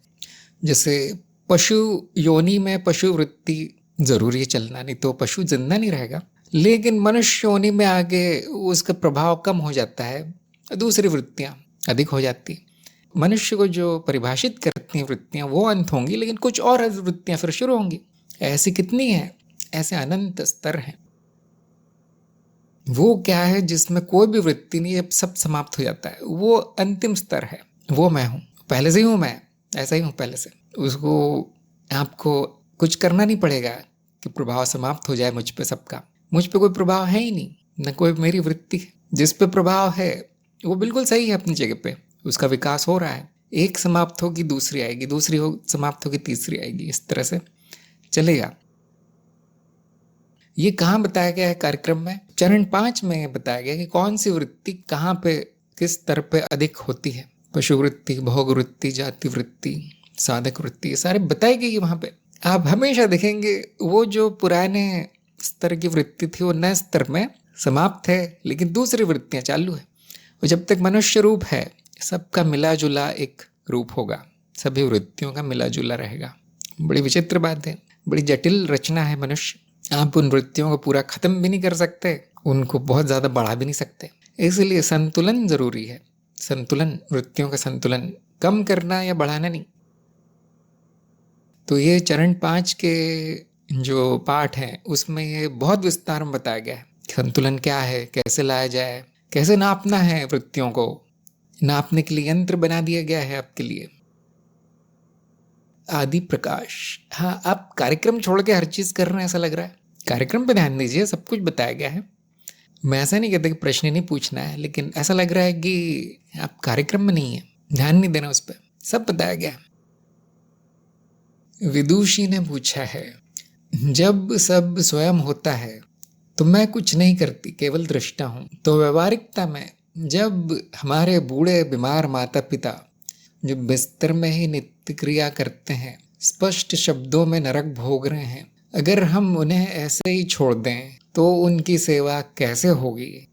जैसे पशु योनि में पशु वृत्ति जरूरी है चलना, नहीं तो पशु जिंदा नहीं रहेगा। लेकिन मनुष्य योनि में आगे उसका प्रभाव कम हो जाता है, दूसरी वृत्तियां अधिक हो जाती। मनुष्य को जो परिभाषित करती हैं वृत्तियां वो अंत होंगी, लेकिन कुछ और वृत्तियां फिर शुरू होंगी। ऐसी कितनी है, ऐसे अनंत स्तर हैं। वो क्या है जिसमें कोई भी वृत्ति नहीं है, सब समाप्त हो जाता है, वो अंतिम स्तर है। वो मैं हूँ, पहले से ही हूँ, मैं ऐसा ही हूँ पहले से। उसको आपको कुछ करना नहीं पड़ेगा कि प्रभाव समाप्त हो जाए मुझ पे सबका। मुझ पे कोई प्रभाव है ही नहीं, न कोई मेरी वृत्ति है। जिस पे प्रभाव है वो बिल्कुल सही है अपनी जगह पे, उसका विकास हो रहा है। एक समाप्त होगी दूसरी आएगी, दूसरी हो समाप्त होगी तीसरी आएगी, इस तरह से चलेगा। ये कहाँ बताया गया है कार्यक्रम में? चरण 5 में बताया गया कि कौन सी वृत्ति कहाँ पे किस स्तर पे अधिक होती है। पशु वृत्ति, भोग वृत्ति, जाति वृत्ति, साधक वृत्ति, ये सारे बताए गए वहां पे। आप हमेशा देखेंगे वो जो पुराने स्तर की वृत्ति थी वो नए स्तर में समाप्त है, लेकिन दूसरी वृत्तियां चालू है। और जब तक मनुष्य रूप है सबका मिला जुला एक रूप होगा, सभी वृत्तियों का मिला जुला रहेगा। बड़ी विचित्र बात है, बड़ी जटिल रचना है मनुष्य। आप उन वृत्तियों को पूरा खत्म भी नहीं कर सकते, उनको बहुत ज्यादा बढ़ा भी नहीं सकते। इसलिए संतुलन जरूरी है। संतुलन, वृत्तियों का संतुलन, कम करना या बढ़ाना नहीं। तो ये चरण 5 के जो पाठ हैं उसमें ये बहुत विस्तार में बताया गया है। संतुलन क्या है, कैसे लाया जाए, कैसे नापना है। वृत्तियों को नापने के लिए यंत्र बना दिया गया है आपके लिए। आदि प्रकाश, हाँ, आप कार्यक्रम छोड़ के हर चीज कर रहे हैं ऐसा लग रहा है। कार्यक्रम पे ध्यान दीजिए, सब कुछ बताया गया है। मैं ऐसा नहीं कहता कि प्रश्न नहीं पूछना है, लेकिन ऐसा लग रहा है कि आप कार्यक्रम में नहीं है, ध्यान नहीं देना उस पर, सब बताया गया। विदुषी ने पूछा है, जब सब स्वयं होता है तो मैं कुछ नहीं करती, केवल दृष्टा हूं। तो व्यवहारिकता में जब हमारे बूढ़े बीमार माता पिता जो बिस्तर में ही नित्य क्रिया करते हैं, स्पष्ट शब्दों में नरक भोग रहे हैं, अगर हम उन्हें ऐसे ही छोड़ दें तो उनकी सेवा कैसे होगी?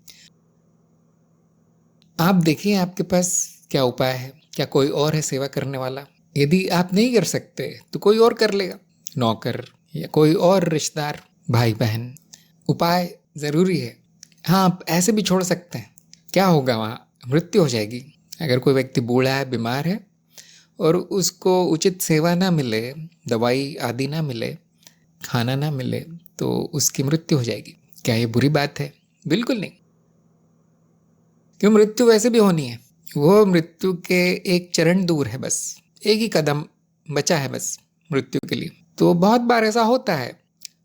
आप देखिए आपके पास क्या उपाय है, क्या कोई और है सेवा करने वाला? यदि आप नहीं कर सकते तो कोई और कर लेगा, नौकर या कोई और रिश्तेदार, भाई बहन। उपाय जरूरी है। हाँ, आप ऐसे भी छोड़ सकते हैं, क्या होगा? वहाँ मृत्यु हो जाएगी। अगर कोई व्यक्ति बूढ़ा है, बीमार है और उसको उचित सेवा ना मिले, दवाई आदि ना मिले, खाना ना मिले, तो उसकी मृत्यु हो जाएगी। क्या ये बुरी बात है? बिल्कुल नहीं, क्यों? मृत्यु वैसे भी होनी है। वो मृत्यु के एक चरण दूर है, बस एक ही कदम बचा है बस मृत्यु के लिए। तो बहुत बार ऐसा होता है,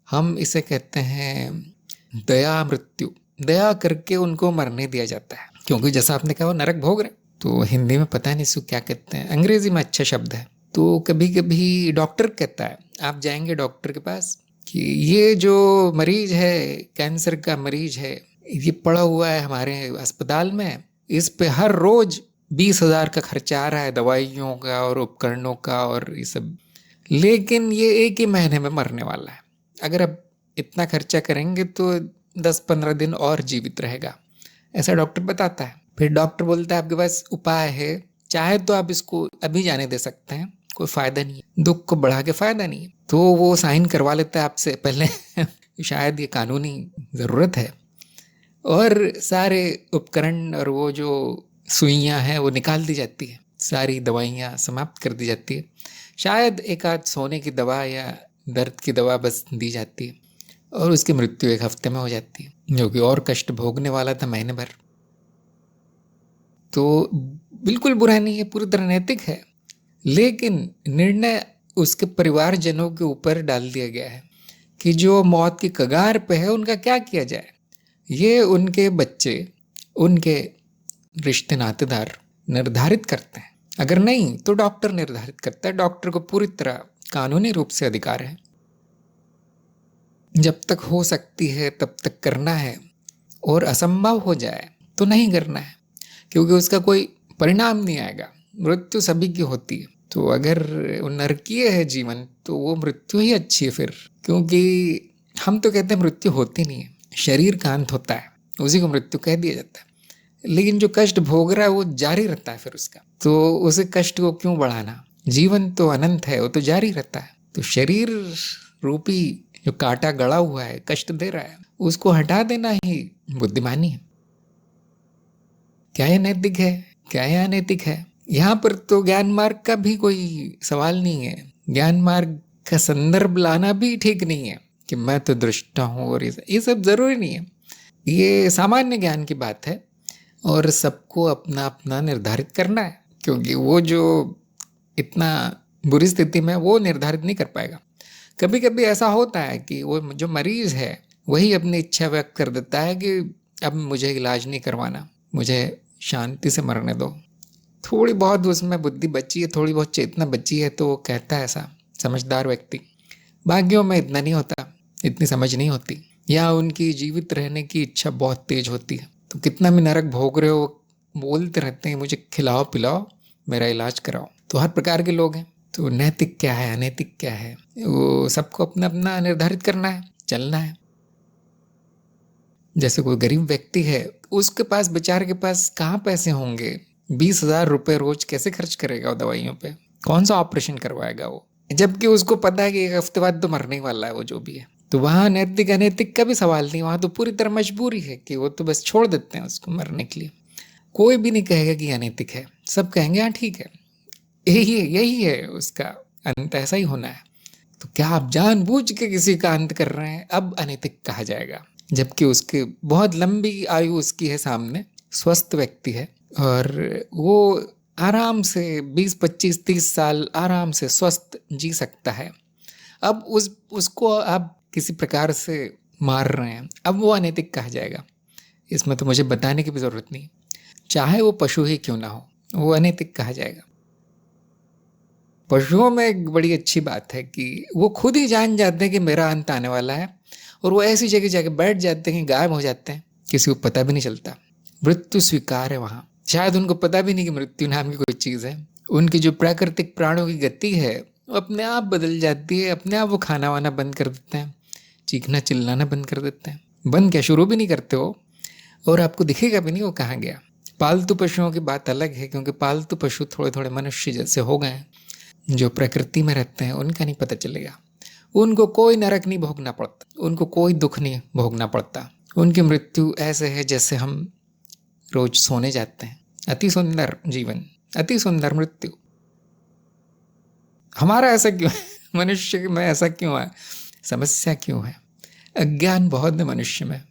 हम इसे कहते हैं दया मृत्यु। दया करके उनको मरने दिया जाता है, क्योंकि जैसा आपने कहा वो नरक भोग रहे। तो हिंदी में पता नहीं इसको क्या कहते हैं, अंग्रेजी में अच्छा शब्द है। तो कभी कभी डॉक्टर कहता है, आप जाएंगे डॉक्टर के पास कि ये जो मरीज है, कैंसर का मरीज है, ये पड़ा हुआ है हमारे अस्पताल में, इस पे हर रोज 20,000 का खर्चा आ रहा है, दवाइयों का और उपकरणों का और ये सब, लेकिन ये एक ही महीने में मरने वाला है। अगर अब इतना खर्चा करेंगे तो 10-15 दिन और जीवित रहेगा, ऐसा डॉक्टर बताता है। फिर डॉक्टर बोलता है आपके पास उपाय है, चाहे तो आप इसको अभी जाने दे सकते हैं, कोई फायदा नहीं है, दुख को बढ़ा के फायदा नहीं है। तो वो साइन करवा लेता है आपसे पहले शायद ये कानूनी जरूरत है, और सारे उपकरण और वो जो सुइयां हैं वो निकाल दी जाती है, सारी दवाइयाँ समाप्त कर दी जाती है। शायद एक आध सोने की दवा या दर्द की दवा बस दी जाती है, और उसकी मृत्यु 1 हफ्ते में हो जाती है, जो कि और कष्ट भोगने वाला था महीने भर। तो बिल्कुल बुरा नहीं है, पूरी तरह नैतिक है, लेकिन निर्णय उसके परिवारजनों के ऊपर डाल दिया गया है कि जो मौत की कगार पे है उनका क्या किया जाए। ये उनके बच्चे, उनके रिश्ते नातेदार निर्धारित करते हैं, अगर नहीं तो डॉक्टर निर्धारित करता है। डॉक्टर को पूरी तरह कानूनी रूप से अधिकार है, जब तक हो सकती है तब तक करना है, और असंभव हो जाए तो नहीं करना है, क्योंकि उसका कोई परिणाम नहीं आएगा। मृत्यु सभी की होती है, तो अगर नरकीय है जीवन तो वो मृत्यु ही अच्छी है फिर, क्योंकि हम तो कहते हैं मृत्यु होती नहीं है, शरीर का अंत होता है, उसी को मृत्यु कह दिया जाता है। लेकिन जो कष्ट भोग रहा है वो जारी रहता है फिर उसका, तो उसे कष्ट को क्यों बढ़ाना? जीवन तो अनंत है, वो तो जारी रहता है। तो शरीर रूपी जो कांटा गड़ा हुआ है, कष्ट दे रहा है, उसको हटा देना ही बुद्धिमानी है। क्या ये नैतिक है, क्या ये अनैतिक है? यहाँ पर तो ज्ञान मार्ग का भी कोई सवाल नहीं है। ज्ञान मार्ग का संदर्भ लाना भी ठीक नहीं है कि मैं तो दृष्टा हूँ और ये सब जरूरी नहीं है। ये सामान्य ज्ञान की बात है और सबको अपना अपना निर्धारित करना है, क्योंकि वो जो इतना बुरी स्थिति में वो निर्धारित नहीं कर पाएगा। कभी कभी ऐसा होता है कि वो जो मरीज है वही अपनी इच्छा व्यक्त कर देता है कि अब मुझे इलाज नहीं करवाना, मुझे शांति से मरने दो। थोड़ी बहुत उसमें बुद्धि बची है, थोड़ी बहुत चेतना बची है, तो वो कहता है ऐसा, समझदार व्यक्ति। बाकियों में इतना नहीं होता, इतनी समझ नहीं होती, या उनकी जीवित रहने की इच्छा बहुत तेज होती है। तो कितना भी नरक भोग रहे हो, बोलते रहते हैं मुझे खिलाओ पिलाओ, मेरा इलाज कराओ। तो हर प्रकार के लोग हैं। तो नैतिक क्या है, अनैतिक क्या है, वो सबको अपना अपना निर्धारित करना है, चलना है। जैसे कोई गरीब व्यक्ति है, उसके पास, बेचारे के पास कहाँ पैसे होंगे? 20,000 रुपये रोज कैसे खर्च करेगा वो दवाइयों पे? कौन सा ऑपरेशन करवाएगा वो? जबकि उसको पता है कि एक हफ्ते बाद तो मरने वाला है वो जो भी है। तो वहाँ नैतिक अनैतिक का भी सवाल नहीं, वहाँ तो पूरी तरह मजबूरी है कि वो तो बस छोड़ देते हैं उसको मरने के लिए। कोई भी नहीं कहेगा कि अनैतिक है, सब कहेंगे हाँ ठीक है, यही है उसका अंत, ऐसा ही होना है। तो क्या आप जानबूझ के किसी का अंत कर रहे हैं? अब अनैतिक कहा जाएगा, जबकि उसकी बहुत लंबी आयु उसकी है सामने, स्वस्थ व्यक्ति है और वो आराम से 20, 25, 30 साल आराम से स्वस्थ जी सकता है। अब उसको आप किसी प्रकार से मार रहे हैं, अब वो अनैतिक कहा जाएगा। इसमें तो मुझे बताने की भी जरूरत नहीं, चाहे वो पशु ही क्यों ना हो, वो अनैतिक कहा जाएगा। पशुओं में एक बड़ी अच्छी बात है कि वो खुद ही जान जाते हैं कि मेरा अंत आने वाला है, और वो ऐसी जगह जाके बैठ जाते हैं, गायब हो जाते हैं, किसी को पता भी नहीं चलता। मृत्यु स्वीकार है वहाँ, शायद उनको पता भी नहीं कि मृत्यु नाम की कोई चीज़ है। उनकी जो प्राकृतिक प्राणों की गति है वो अपने आप बदल जाती है, अपने आप वो खाना वाना बंद कर देते हैं, चीखना चिल्लाना बंद कर देते हैं। बंद क्या, शुरू भी नहीं करते हो, और आपको दिखेगा भी नहीं वो कहाँ गया। पालतू पशुओं की बात अलग है, क्योंकि पालतू पशु थोड़े थोड़े मनुष्य जैसे हो गए हैं, जो प्रकृति में रहते हैं उनका नहीं पता चलेगा। उनको कोई नरक नहीं भोगना पड़ता, उनको कोई दुख नहीं भोगना पड़ता। उनकी मृत्यु ऐसे है जैसे हम रोज सोने जाते हैं। अति सुंदर जीवन, अति सुंदर मृत्यु। हमारा ऐसा क्यों है? मनुष्य में ऐसा क्यों है? समस्या क्यों है? अज्ञान बहुत है मनुष्य में।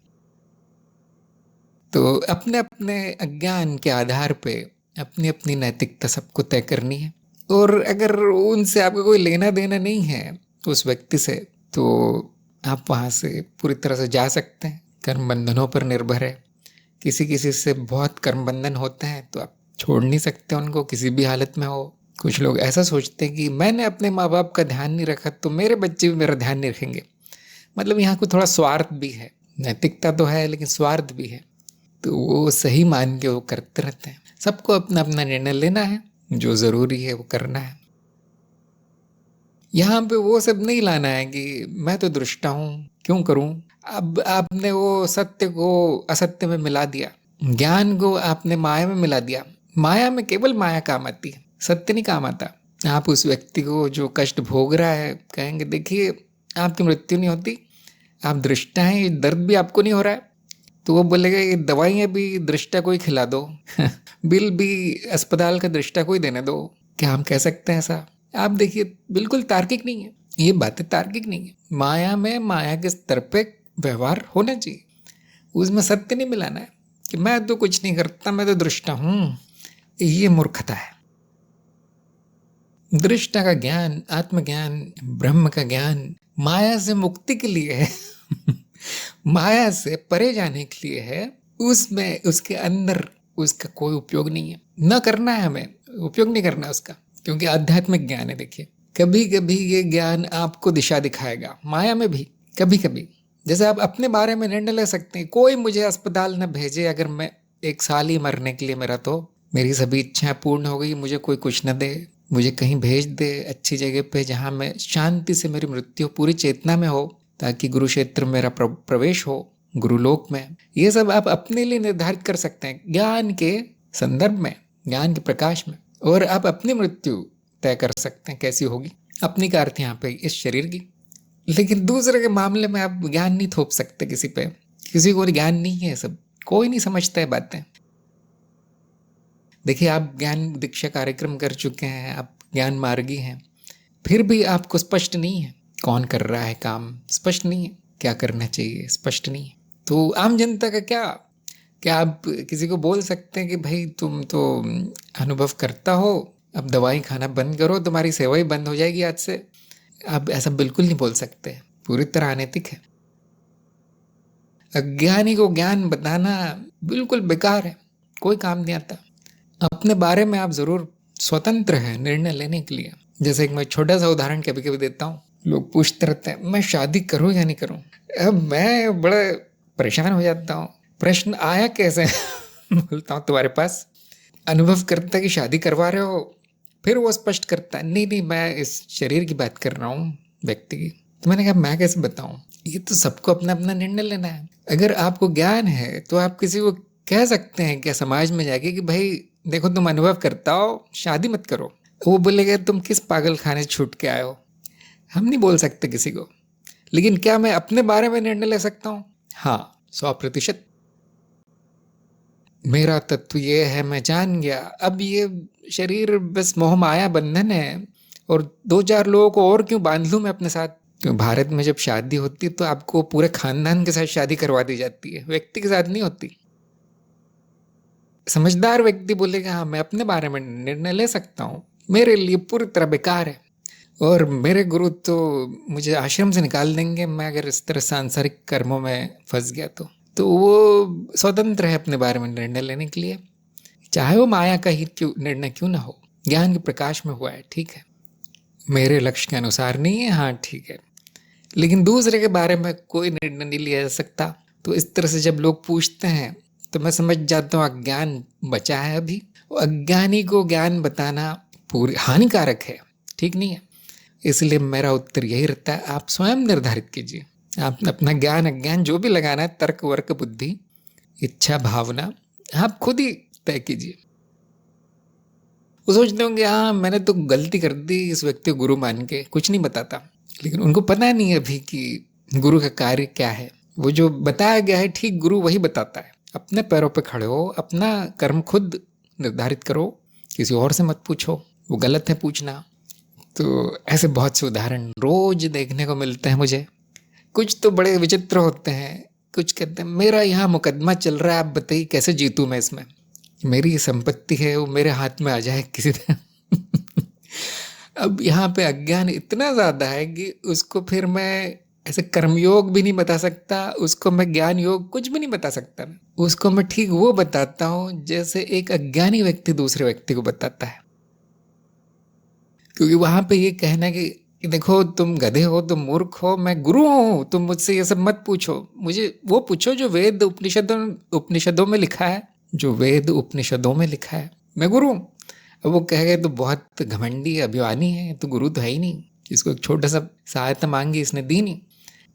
तो अपने अपने अज्ञान के आधार पे अपनी अपनी नैतिकता सबको तय करनी है, और अगर उनसे आपका कोई लेना देना नहीं है तो उस व्यक्ति से, तो आप वहाँ से पूरी तरह से जा सकते हैं। कर्म बंधनों पर निर्भर है, किसी किसी से बहुत कर्म बंधन होते हैं तो आप छोड़ नहीं सकते उनको, किसी भी हालत में हो। कुछ लोग ऐसा सोचते हैं कि मैंने अपने माँ बाप का ध्यान नहीं रखा तो मेरे बच्चे भी मेरा ध्यान नहीं रखेंगे। मतलब यहाँ को थोड़ा स्वार्थ भी है, नैतिकता तो है लेकिन स्वार्थ भी है, तो वो सही मान के वो करते रहते हैं। सबको अपना अपना निर्णय लेना है, जो ज़रूरी है वो करना है। यहाँ पे वो सब नहीं लाना है कि मैं तो दृष्टा हूँ क्यों करूँ। अब आपने वो सत्य को असत्य में मिला दिया, ज्ञान को आपने माया में मिला दिया। माया में केवल माया काम आती है, सत्य नहीं काम आता। आप उस व्यक्ति को जो कष्ट भोग रहा है कहेंगे देखिए आपकी मृत्यु नहीं होती, आप दृष्टा हैं, ये दर्द भी आपको नहीं हो रहा है। तो वो बोलेगा ये दवाइयाँ भी दृष्टा को ही खिला दो बिल भी अस्पताल का दृष्टा को ही देने दो। क्या हम कह सकते हैं ऐसा? आप देखिए बिल्कुल तार्किक नहीं है, ये बातें तार्किक नहीं है। माया में माया के स्तर पे व्यवहार होना चाहिए, उसमें सत्य नहीं मिलाना है कि मैं तो कुछ नहीं करता, मैं तो दृष्टा हूँ। ये मूर्खता है। दृष्टा का ज्ञान, आत्मज्ञान, ब्रह्म का ज्ञान माया से मुक्ति के लिए है माया से परे जाने के लिए है। उसमें उसके अंदर उसका कोई उपयोग नहीं है, न करना है, हमें उपयोग नहीं करना उसका, क्योंकि आध्यात्मिक ज्ञान है। देखिए कभी कभी ये ज्ञान आपको दिशा दिखाएगा, माया में भी कभी कभी। जैसे आप अपने बारे में निर्णय ले सकते हैं, कोई मुझे अस्पताल न भेजे, अगर मैं 1 साल ही मरने के लिए, मेरा तो मेरी सभी इच्छाएं पूर्ण हो गई, मुझे कोई कुछ न दे, मुझे कहीं भेज दे अच्छी जगह पे जहाँ मैं शांति से मेरी मृत्यु पूरी चेतना में हो, ताकि गुरुक्षेत्र मेरा प्रवेश हो, गुरुलोक में। ये सब आप अपने लिए निर्धारित कर सकते हैं ज्ञान के संदर्भ में, ज्ञान के प्रकाश में। और आप अपनी मृत्यु तय कर सकते हैं कैसी होगी। अपनी का अर्थ यहाँ पे इस शरीर की। लेकिन दूसरे के मामले में आप ज्ञान नहीं थोप सकते किसी पे, किसी को ज्ञान नहीं है, सब कोई नहीं समझता है बातें। देखिए, आप ज्ञान दीक्षा कार्यक्रम कर चुके हैं, आप ज्ञान मार्गी हैं, फिर भी आपको स्पष्ट नहीं है कौन कर रहा है काम, स्पष्ट नहीं है क्या करना चाहिए, स्पष्ट नहीं है। तो आम जनता का क्या आप किसी को बोल सकते हैं कि भाई तुम तो अनुभव करता हो, अब दवाई खाना बंद करो, तुम्हारी सेवा ही बंद हो जाएगी आज से? आप ऐसा बिल्कुल नहीं बोल सकते, पूरी तरह अनैतिक है। अज्ञानी को ज्ञान बताना बिल्कुल बेकार है, कोई काम नहीं आता। अपने बारे में आप जरूर स्वतंत्र हैं निर्णय लेने के लिए। जैसे एक मैं छोटा सा उदाहरण कभी कभी देता हूँ। लोग पूछते रहते हैं मैं शादी करूँ या नहीं करूँ। अब मैं बड़ा परेशान हो जाता हूँ, प्रश्न आया कैसे? बोलता हूँ तुम्हारे पास अनुभव करता है कि शादी करवा रहे हो, फिर वो स्पष्ट करता है नहीं मैं इस शरीर की बात कर रहा हूँ, व्यक्ति की। तो मैंने कहा मैं कैसे बताऊँ, ये तो सबको अपना अपना निर्णय लेना है। अगर आपको ज्ञान है तो आप किसी को कह सकते हैं क्या समाज में जाके कि भाई देखो तुम अनुभव करता हो, शादी मत करो। वो बोलेगा तुम किस पागल खाने से छूट के आए हो। हम नहीं बोल सकते किसी को, लेकिन क्या मैं अपने बारे में निर्णय ले सकता हूँ? हाँ, 100%। मेरा तत्व ये है, मैं जान गया, अब ये शरीर बस मोह माया बंधन है, और 2-4 लोगों को और क्यों बांध लूं मैं अपने साथ। क्यों भारत में जब शादी होती है तो आपको पूरे खानदान के साथ शादी करवा दी जाती है, व्यक्ति के साथ नहीं होती। समझदार व्यक्ति बोलेगा हाँ मैं अपने बारे में निर्णय ले सकता हूँ, मेरे लिए पूरी तरह बेकार है और मेरे गुरु तो मुझे आश्रम से निकाल देंगे मैं अगर इस तरह सांसारिक कर्मों में फंस गया तो वो स्वतंत्र है अपने बारे में निर्णय लेने के लिए, चाहे वो माया का ही निर्णय क्यों ना हो। ज्ञान के प्रकाश में हुआ है, ठीक है, मेरे लक्ष्य के अनुसार नहीं है, हाँ ठीक है, लेकिन दूसरे के बारे में कोई निर्णय नहीं लिया जा सकता। तो इस तरह से जब लोग पूछते हैं तो मैं समझ जाता हूँ अज्ञान बचा है अभी। अज्ञानी को ज्ञान बताना पूरी हानिकारक है, ठीक नहीं है। इसलिए मेरा उत्तर यही रहता है, आप स्वयं निर्धारित कीजिए, आप अपना ज्ञान अज्ञान जो भी लगाना है, तर्क वर्क बुद्धि इच्छा भावना, आप खुद ही तय कीजिए। वो सोचते होंगे हाँ मैंने तो गलती कर दी इस व्यक्ति को गुरु मान के, कुछ नहीं बताता, लेकिन उनको पता नहीं है अभी कि गुरु का कार्य क्या है। वो जो बताया गया है ठीक गुरु वही बताता है। अपने पैरों पे खड़े हो, अपना कर्म खुद निर्धारित करो, किसी और से मत पूछो, वो गलत है पूछना। तो ऐसे बहुत से उदाहरण रोज देखने को मिलते हैं मुझे। कुछ तो बड़े विचित्र होते हैं, कुछ कहते हैं मेरा यहाँ मुकदमा चल रहा है, आप बताइए कैसे जीतूं मैं इसमें, मेरी संपत्ति है वो मेरे हाथ में आ जाए किसी तरह। अब यहाँ पे अज्ञान इतना ज़्यादा है कि उसको फिर मैं ऐसे कर्मयोग भी नहीं बता सकता, उसको मैं ज्ञान योग कुछ भी नहीं बता सकता। उसको मैं ठीक वो बताता हूँ जैसे एक अज्ञानी व्यक्ति दूसरे व्यक्ति को बताता है। क्योंकि वहाँ पे ये कहना कि देखो तुम गधे हो, तुम मूर्ख हो, मैं गुरु हूँ, तुम मुझसे ये सब मत पूछो, मुझे वो पूछो जो वेद उपनिषदों में लिखा है, जो वेद उपनिषदों में लिखा है, मैं गुरु हूँ। अब वो कह गए तो बहुत घमंडी अभिमानी है, तो गुरु तो है ही नहीं, इसको एक छोटा सा सहायता मांगी इसने दी नहीं।